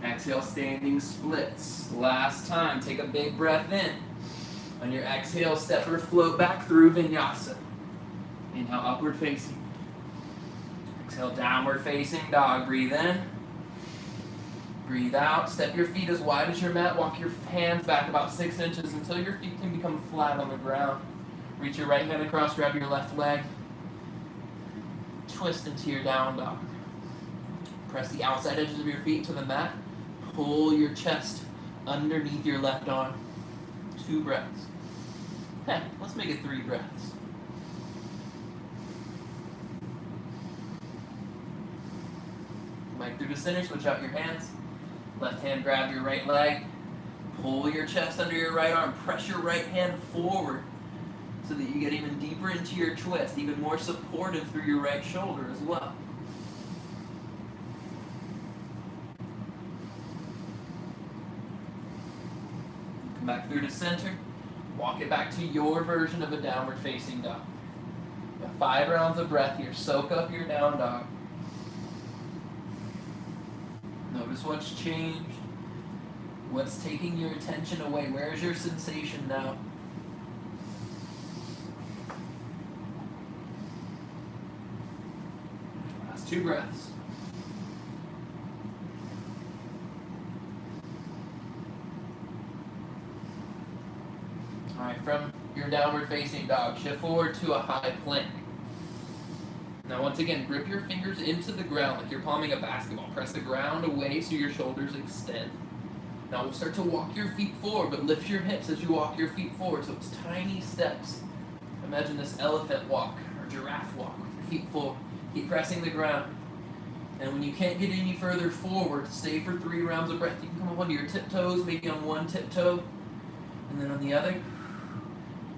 Exhale, standing splits. Last time, take a big breath in. On your exhale, step or float back through vinyasa. Inhale, upward facing. Exhale, downward facing dog. Breathe in. Breathe out. Step your feet as wide as your mat. Walk your hands back about 6 inches until your feet can become flat on the ground. Reach your right hand across, grab your left leg. Twist into your down dog. Press the outside edges of your feet to the mat. Pull your chest underneath your left arm. 2 breaths. Okay, let's make it 3 breaths. Leg through the center, switch out your hands. Left hand grab your right leg. Pull your chest under your right arm. Press your right hand forward so that you get even deeper into your twist, even more supportive through your right shoulder as well. Come back through to center. Walk it back to your version of a downward facing dog. You got 5 rounds of breath here. Soak up your down dog. Notice what's changed. What's taking your attention away? Where's your sensation now? Last 2 breaths. Alright, from your downward facing dog, shift forward to a high plank. Now once again, grip your fingers into the ground like you're palming a basketball. Press the ground away so your shoulders extend. Now we'll start to walk your feet forward, but lift your hips as you walk your feet forward. So it's tiny steps. Imagine this elephant walk or giraffe walk with your feet forward. Keep pressing the ground. And when you can't get any further forward, stay for 3 rounds of breath. You can come up onto your tiptoes, maybe on one tiptoe, and then on the other.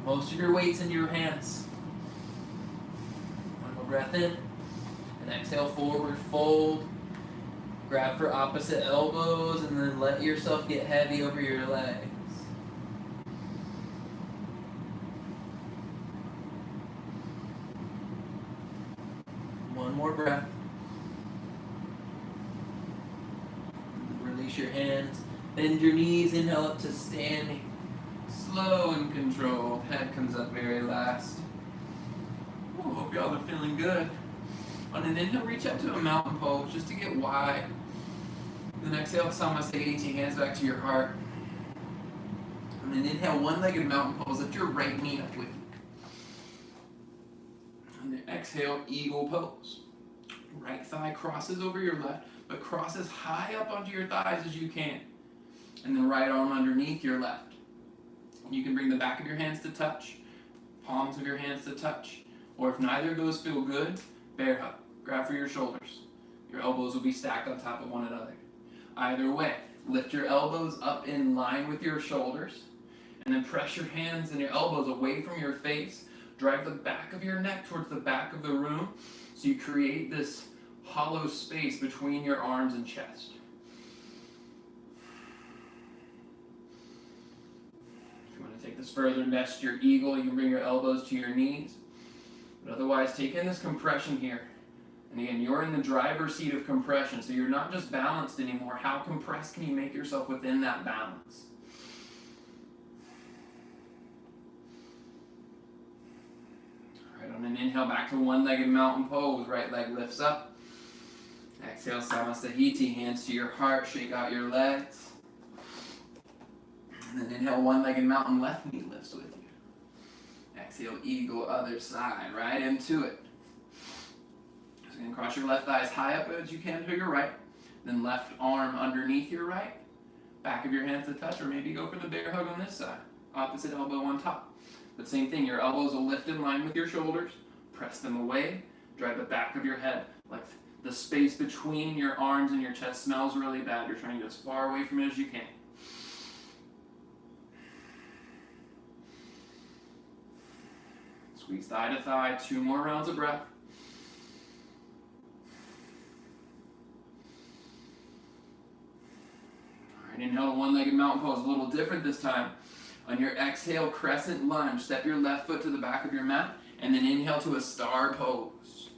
Most of your weight's in your hands. One more breath in, and exhale forward, fold. Grab for opposite elbows, and then let yourself get heavy over your legs. One more breath. Release your hands. Bend your knees. Inhale up to standing. Slow and controlled. Head comes up very last. Ooh, hope y'all are feeling good. On an inhale, reach up to a mountain pose just to get wide. Then exhale, Samasthiti, hands back to your heart. And then inhale, one-legged mountain pose. Lift your right knee up with you. And then exhale, eagle pose. Right thigh crosses over your left, but cross as high up onto your thighs as you can. And then right arm underneath your left. You can bring the back of your hands to touch, palms of your hands to touch, or if neither of those feel good, bear hug. Grab for your shoulders. Your elbows will be stacked on top of one another. Either way, lift your elbows up in line with your shoulders, and then press your hands and your elbows away from your face. Drive the back of your neck towards the back of the room, so you create this hollow space between your arms and chest. If you want to take this further, nest your eagle. You can bring your elbows to your knees. But otherwise, take in this compression here. And again, you're in the driver's seat of compression, so you're not just balanced anymore. How compressed can you make yourself within that balance? All right, on an inhale, back to one-legged mountain pose. Right leg lifts up. Exhale, Samasthiti, hands to your heart. Shake out your legs. And then inhale, one-legged mountain, left knee lifts with you. Exhale, eagle, other side, right into it. So you can cross your left thigh as high up as you can to your right. Then left arm underneath your right. Back of your hands to touch, or maybe go for the bear hug on this side. Opposite elbow on top. But same thing, your elbows will lift in line with your shoulders. Press them away. Drive the back of your head. Like the space between your arms and your chest smells really bad. You're trying to get as far away from it as you can. Squeeze thigh to thigh, 2 more rounds of breath. Alright, inhale to one-legged mountain pose, a little different this time. On your exhale, crescent lunge, step your left foot to the back of your mat, and then inhale to a star pose.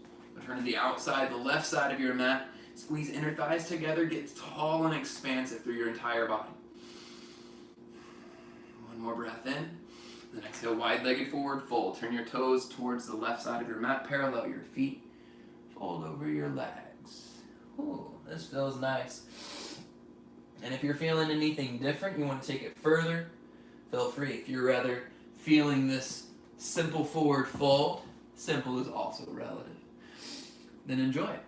Turn to the outside, the left side of your mat. Squeeze inner thighs together, get tall and expansive through your entire body. One more breath in. Then exhale, wide-legged forward fold. Turn your toes towards the left side of your mat, parallel your feet. Fold over your legs. Ooh, this feels nice. And if you're feeling anything different, you want to take it further, feel free. If you're rather feeling this simple forward fold, simple is also relative, then enjoy it.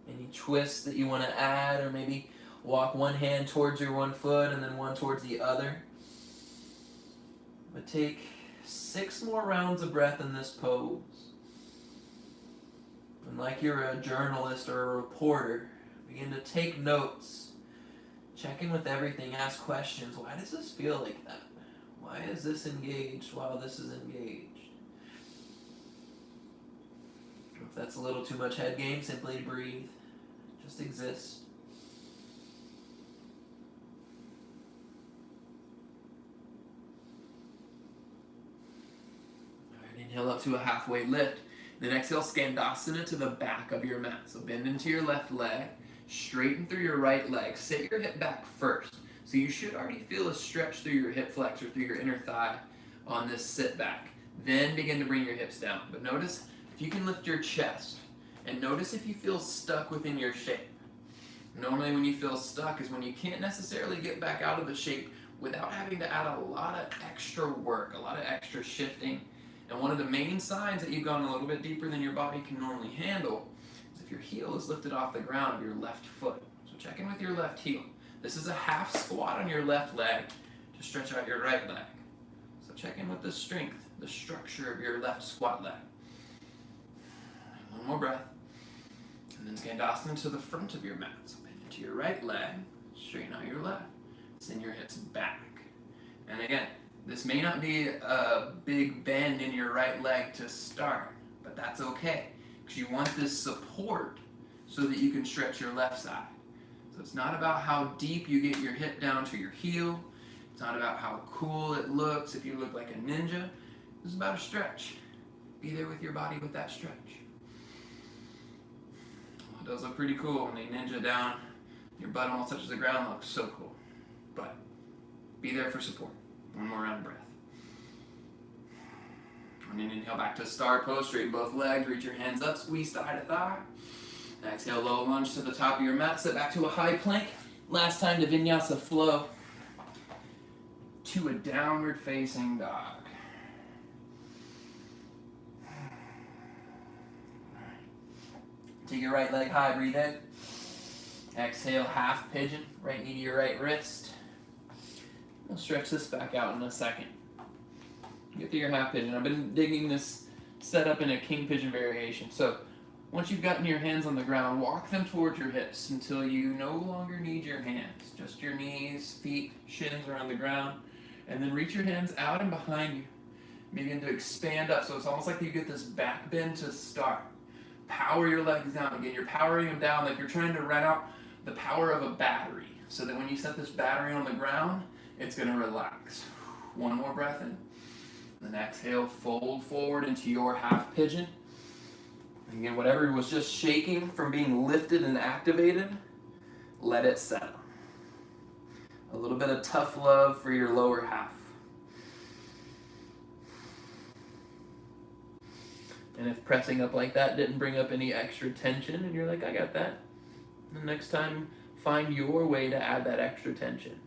Any twists that you want to add, or maybe walk one hand towards your one foot and then one towards the other. But take 6 more rounds of breath in this pose. And like you're a journalist or a reporter, begin to take notes. Check in with everything, ask questions. Why does this feel like that? Why is this engaged while this is engaged? If that's a little too much head game, simply breathe. Just exist. Alright, inhale up to a halfway lift. Then exhale, Skandasana to the back of your mat. So bend into your left leg, straighten through your right leg. Sit your hip back first. So you should already feel a stretch through your hip flexor, through your inner thigh on this sit back. Then begin to bring your hips down. But notice if you can lift your chest, and notice if you feel stuck within your shape. Normally when you feel stuck is when you can't necessarily get back out of the shape without having to add a lot of extra work, a lot of extra shifting. And one of the main signs that you've gone a little bit deeper than your body can normally handle is if your heel is lifted off the ground of your left foot. So check in with your left heel. This is a half squat on your left leg to stretch out your right leg. So check in with the strength, the structure of your left squat leg. One more breath. And then Skandasana to the front of your mat. So bend into your right leg, straighten out your left. Send your hips back. And again, this may not be a big bend in your right leg to start, but that's okay, because you want this support so that you can stretch your left side. So it's not about how deep you get your hip down to your heel. It's not about how cool it looks if you look like a ninja. It's about a stretch. Be there with your body with that stretch. Well, it does look pretty cool when they ninja down, your butt almost touches the ground. Looks so cool. But be there for support. One more round of breath. And then inhale back to star pose, straighten both legs, reach your hands up, squeeze thigh to thigh. Exhale, low lunge to the top of your mat, sit back to a high plank. Last time to vinyasa flow to a downward facing dog. Take your right leg high, breathe in. Exhale, half pigeon, right knee to your right wrist. We'll stretch this back out in a second. Get to your half pigeon. I've been digging this setup in a king pigeon variation. So once you've gotten your hands on the ground, walk them towards your hips until you no longer need your hands. Just your knees, feet, shins are on the ground. And then reach your hands out and behind you. Begin to expand up. So it's almost like you get this back bend to start. Power your legs down. Again, you're powering them down like you're trying to rent out the power of a battery. So that when you set this battery on the ground, it's going to relax. One more breath in. Then exhale, fold forward into your half pigeon. And again, whatever was just shaking from being lifted and activated, let it settle. A little bit of tough love for your lower half. And if pressing up like that didn't bring up any extra tension, and you're like, I got that, the next time, find your way to add that extra tension.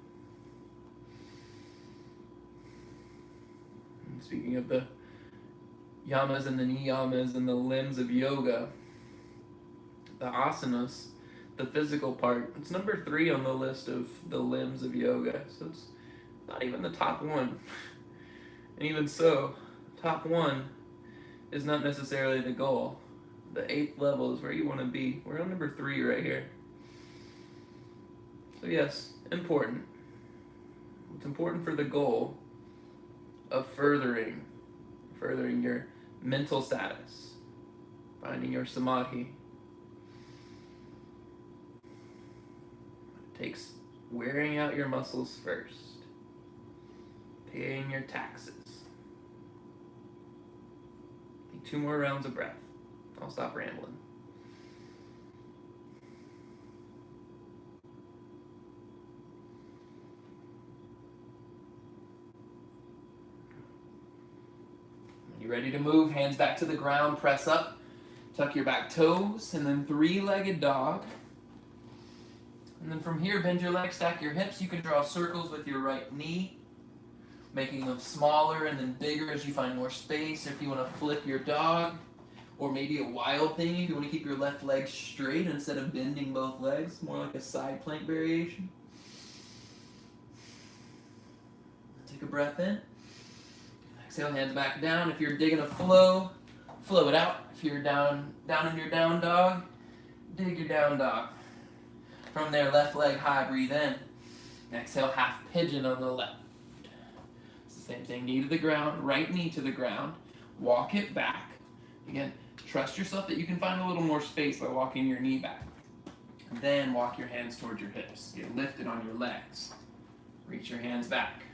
Speaking of the yamas and the niyamas and the limbs of yoga, the asanas, the physical part, it's number 3 on the list of the limbs of yoga. So it's not even the top 1. And even so, top 1 is not necessarily the goal. The 8th level is where you want to be. We're on number 3 right here. So yes, important. It's important for the goal of furthering your mental status, finding your samadhi. takes wearing out your muscles first, paying your taxes. Take 2 more rounds of breath. I'll stop rambling. When you're ready to move, hands back to the ground, press up, tuck your back toes, and then 3-legged dog. And then from here, bend your legs, stack your hips. You can draw circles with your right knee, making them smaller and then bigger as you find more space. If you want to flip your dog, or maybe a wild thing, if you want to keep your left leg straight instead of bending both legs, more like a side plank variation. Take a breath in. Exhale, hands back down. If you're digging a flow, flow it out. If you're down in your down dog, dig your down dog. From there, left leg high, breathe in. Exhale, half pigeon on the left. It's the same thing, knee to the ground, right knee to the ground. Walk it back. Again, trust yourself that you can find a little more space by walking your knee back. And then walk your hands towards your hips. Get lifted on your legs. Reach your hands back.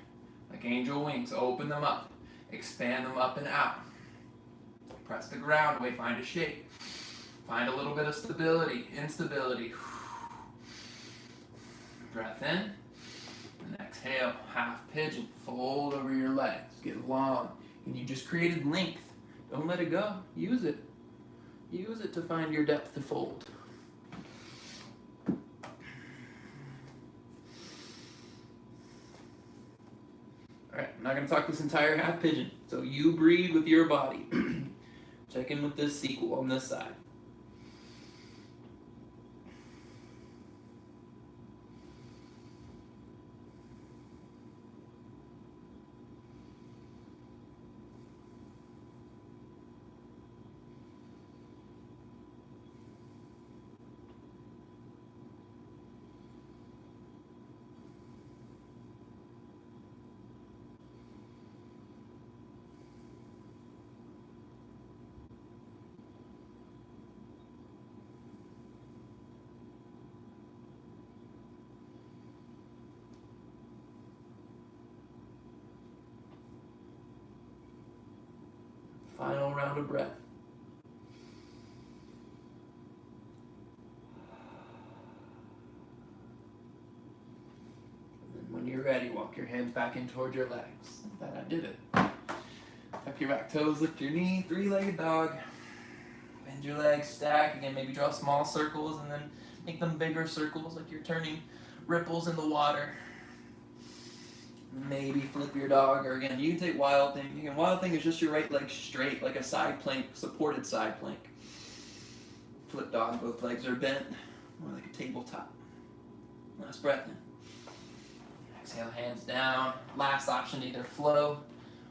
Like angel wings, open them up. Expand them up and out. Press the ground away, find a shape. Find a little bit of stability, instability. Breath in, and exhale, half pigeon, fold over your legs, get long, and you just created length. Don't let it go, use it. Use it to find your depth to fold. Alright, I'm not going to talk this entire half pigeon, so you breathe with your body. Check in with this sequel on this side. Final round of breath. And then when you're ready, walk your hands back in toward your legs. Like that, I did it. Tuck your back toes, lift your knee, 3-legged dog. Bend your legs, stack. Again, maybe draw small circles and then make them bigger circles like you're turning ripples in the water. Maybe flip your dog, or again, you can take wild thing. Again, wild thing is just your right leg straight, like a side plank, supported side plank. Flip dog, both legs are bent, more like a tabletop. Last breath in. Exhale, hands down. Last option, either flow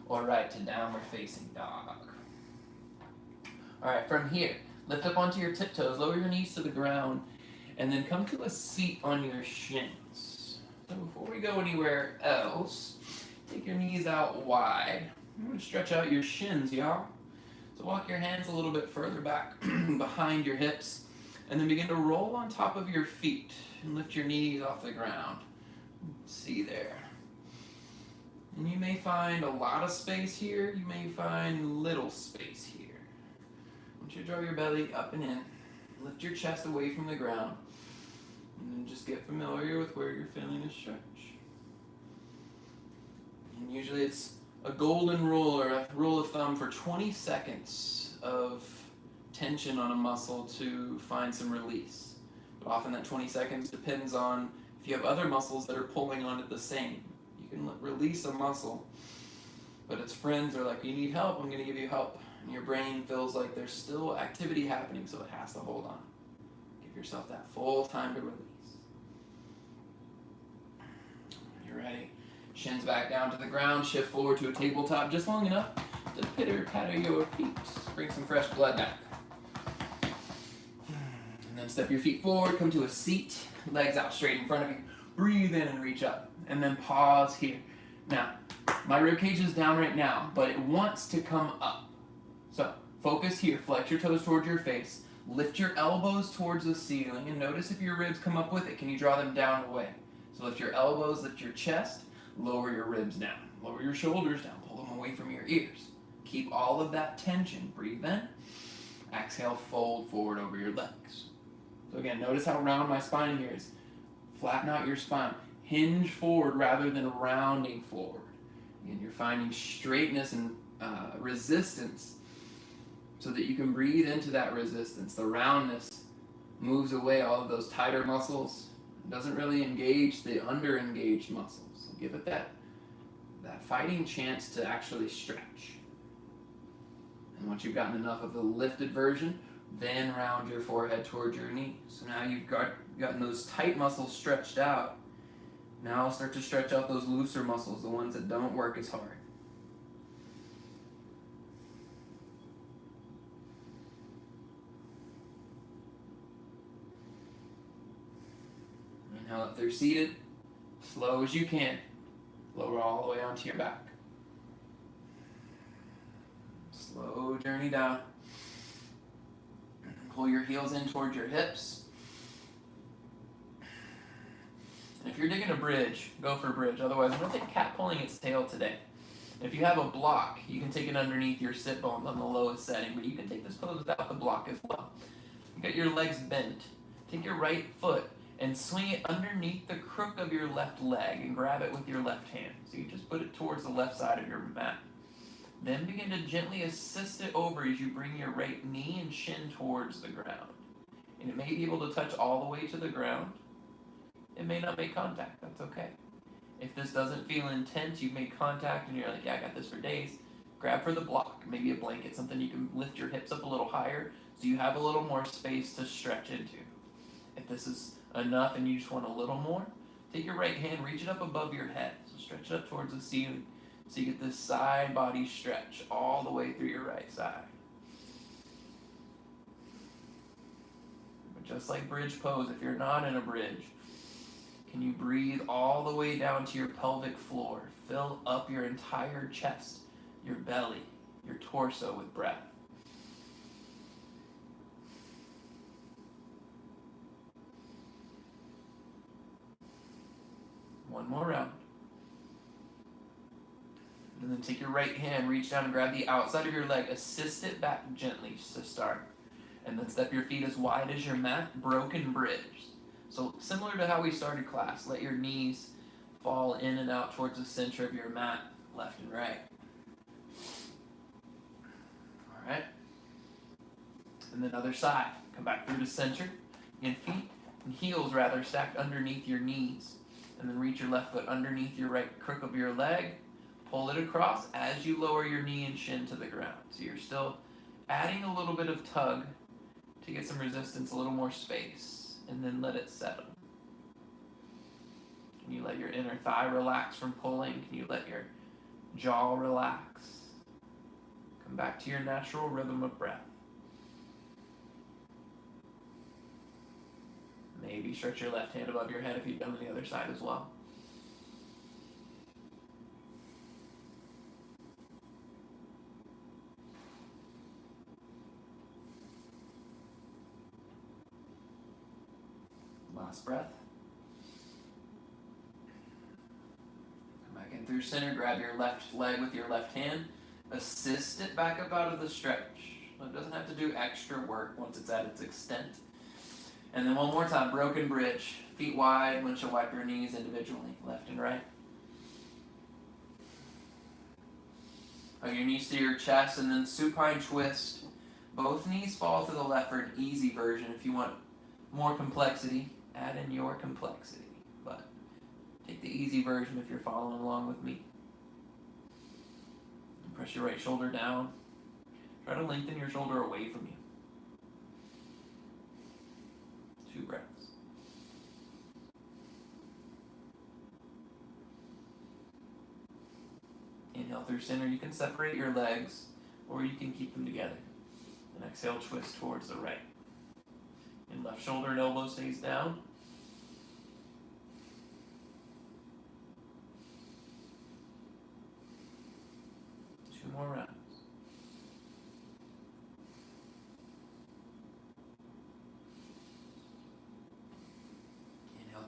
or right to downward facing dog. Alright, from here, lift up onto your tiptoes, lower your knees to the ground, and then come to a seat on your shins. So before we go anywhere else, take your knees out wide. I'm going to stretch out your shins, y'all. So walk your hands a little bit further back behind your hips, and then begin to roll on top of your feet and lift your knees off the ground. See there. And you may find a lot of space here. You may find little space here. I want you to draw your belly up and in. Lift your chest away from the ground. And then just get familiar with where you're feeling a stretch. And usually it's a golden rule or a rule of thumb for 20 seconds of tension on a muscle to find some release. But often that 20 seconds depends on if you have other muscles that are pulling on it the same. You can release a muscle, but its friends are like, you need help, I'm going to give you help. And your brain feels like there's still activity happening, so it has to hold on. Give yourself that full time to release. When you're ready, shins back down to the ground, shift forward to a tabletop just long enough to pitter-patter your feet. Bring some fresh blood back. And then step your feet forward, come to a seat, legs out straight in front of you. Breathe in and reach up. And then pause here. Now, my rib cage is down right now, but it wants to come up. So, Focus here. Flex your toes towards your face. Lift your elbows towards the ceiling, and notice if your ribs come up with it. Can you draw them down away? So lift your elbows, lift your chest, lower your ribs down. Lower your shoulders down, pull them away from your ears. Keep all of that tension. Breathe in. Exhale, fold forward over your legs. So again, notice how round my spine here is. Flatten out your spine. Hinge forward rather than rounding forward. Again, you're finding straightness and resistance so that you can breathe into that resistance. The roundness moves away all of those tighter muscles. It doesn't really engage the under-engaged muscles. So give it that fighting chance to actually stretch. And once you've gotten enough of the lifted version, then round your forehead towards your knees. So now you've gotten those tight muscles stretched out. Now start to stretch out those looser muscles, the ones that don't work as hard. Inhale if they're seated, slow as you can. Lower all the way onto your back. Slow journey down. Pull your heels in towards your hips. And if you're digging a bridge, go for a bridge. Otherwise, I'm going to take cat pulling its tail today. If you have a block, you can take it underneath your sit bones on the lowest setting, but you can take this pose without the block as well. You got your legs bent. Take your right foot and swing it underneath the crook of your left leg and grab it with your left hand. So you just put it towards the left side of your mat. Then begin to gently assist it over as you bring your right knee and shin towards the ground. And it may be able to touch all the way to the ground. It may not make contact. That's okay. If this doesn't feel intense, you've made contact and you're like, yeah, I got this for days, grab for the block. Maybe a blanket, something you can lift your hips up a little higher so you have a little more space to stretch into. If this is enough and you just want a little more, take your right hand, reach it up above your head. So stretch it up towards the ceiling so you get this side body stretch all the way through your right side. But just like bridge pose, if you're not in a bridge, can you breathe all the way down to your pelvic floor? Fill up your entire chest, your belly, your torso with breath. One more round. And then take your right hand, reach down and grab the outside of your leg, assist it back gently to start. And then step your feet as wide as your mat, broken bridge. So similar to how we started class, let your knees fall in and out towards the center of your mat, left and right. All right. And then other side. Come back through the center. And feet and heels rather stacked underneath your knees. And then reach your left foot underneath your right crook of your leg. Pull it across as you lower your knee and shin to the ground. So you're still adding a little bit of tug to get some resistance, a little more space, and then let it settle. Can you let your inner thigh relax from pulling? Can you let your jaw relax? Come back to your natural rhythm of breath. Maybe stretch your left hand above your head if you've done the other side as well. Last breath. Come back in through center. Grab your left leg with your left hand. Assist it back up out of the stretch. It doesn't have to do extra work once it's at its extent. And then one more time, broken bridge. Feet wide, windshield wiper knees individually, left and right. Hug your knees to your chest and then supine twist. Both knees fall to the left for an easy version. If you want more complexity, add in your complexity. But take the easy version if you're following along with me. And press your right shoulder down. Try to lengthen your shoulder away from you. 2 breaths. Inhale through center. You can separate your legs or you can keep them together. And exhale, twist towards the right. And left shoulder and elbow stays down. Two more rounds.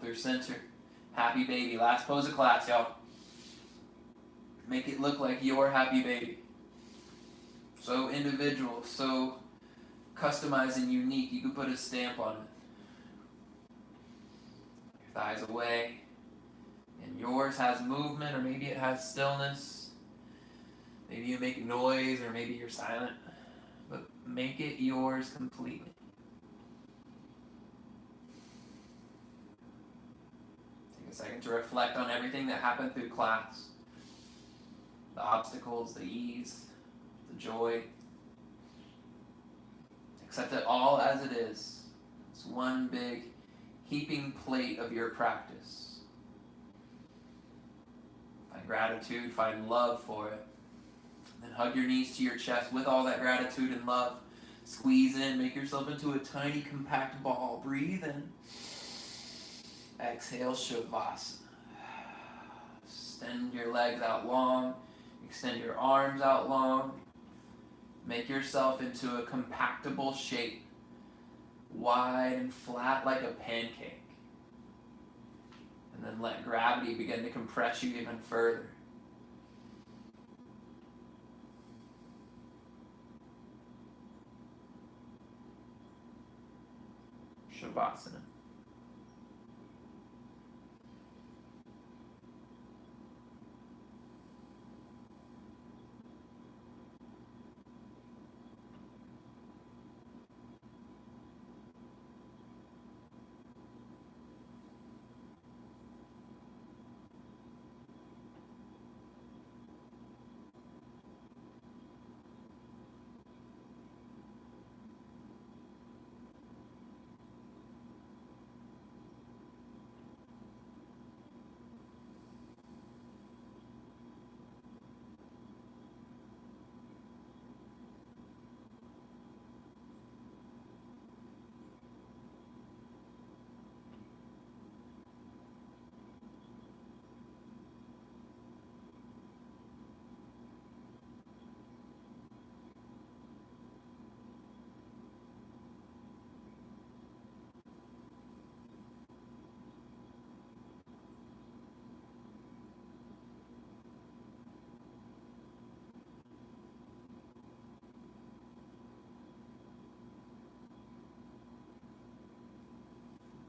through center. Happy baby. Last pose of class, y'all. Make it look like your happy baby. So individual, so customized and unique. You can put a stamp on it. Your thighs away. And yours has movement, or maybe it has stillness. Maybe you make noise, or maybe you're silent. But make it yours completely. Take a second to reflect on everything that happened through class. The obstacles, the ease, the joy. Accept it all as it is. It's one big heaping plate of your practice. Find gratitude, find love for it. Then hug your knees to your chest with all that gratitude and love. Squeeze in, make yourself into a tiny compact ball. Breathe in. Exhale, Shavasana. Extend your legs out long. Extend your arms out long. Make yourself into a compactable shape. Wide and flat like a pancake. And then let gravity begin to compress you even further. Shavasana.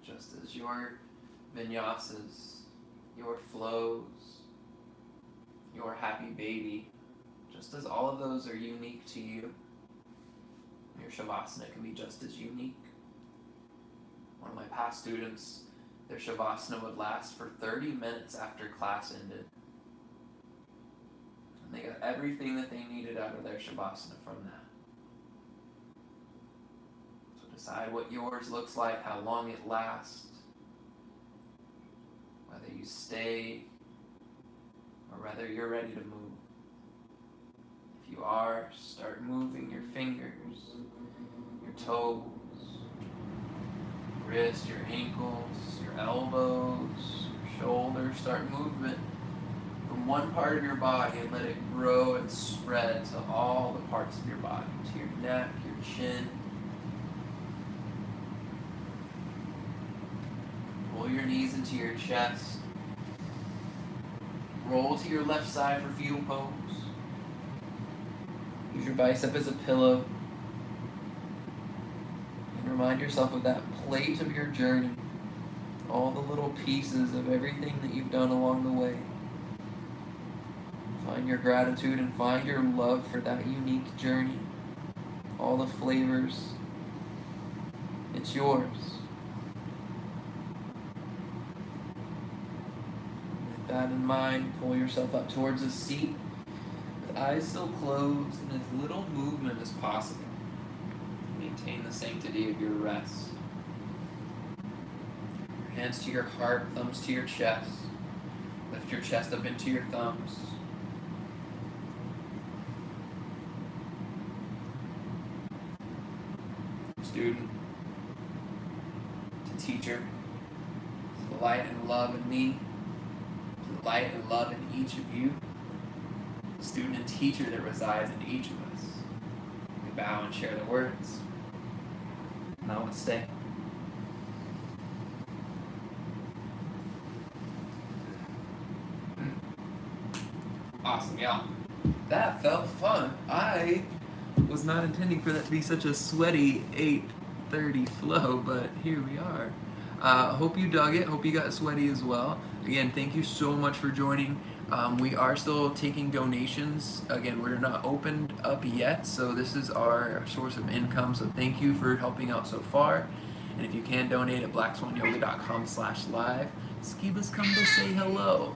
Just as your vinyasas, your flows, your happy baby, just as all of those are unique to you, your Shavasana can be just as unique. One of my past students, their Shavasana would last for 30 minutes after class ended. And they got everything that they needed out of their Shavasana from that. Decide what yours looks like, how long it lasts, whether you stay or whether you're ready to move. If you are, start moving your fingers, your toes, your wrists, your ankles, your elbows, your shoulders. Start movement from one part of your body and let it grow and spread to all the parts of your body, to your neck, your chin. Pull your knees into your chest. Roll to your left side for fetal pose. Use your bicep as a pillow. And remind yourself of that plate of your journey. All the little pieces of everything that you've done along the way. Find your gratitude and find your love for that unique journey. All the flavors. It's yours. That in mind, pull yourself up towards a seat with eyes still closed and as little movement as possible. Maintain the sanctity of your rest. Your hands to your heart, thumbs to your chest. Lift your chest up into your thumbs. Student to teacher, to the light and love in me. Light and love in each of you, student and teacher that resides in each of us. We bow and share the words. Namaste. Awesome, yeah. That felt fun. I was not intending for that to be such a sweaty 8:30 flow, but here we are. Hope you dug it. Hope you got sweaty as well. Again, thank you so much for joining. We are still taking donations. Again, we're not opened up yet, so this is our source of income. So thank you for helping out so far. And if you can donate at blackswanyoga.com/live. Skiba's come to say hello.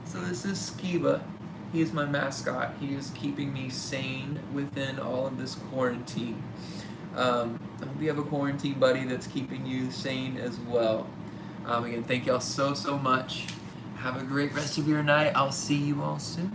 So this is Skiba. He is my mascot. He is keeping me sane within all of this quarantine. I hope you have a quarantine buddy that's keeping you sane as well. Again, thank y'all so much. Have a great rest of your night. I'll see you all soon.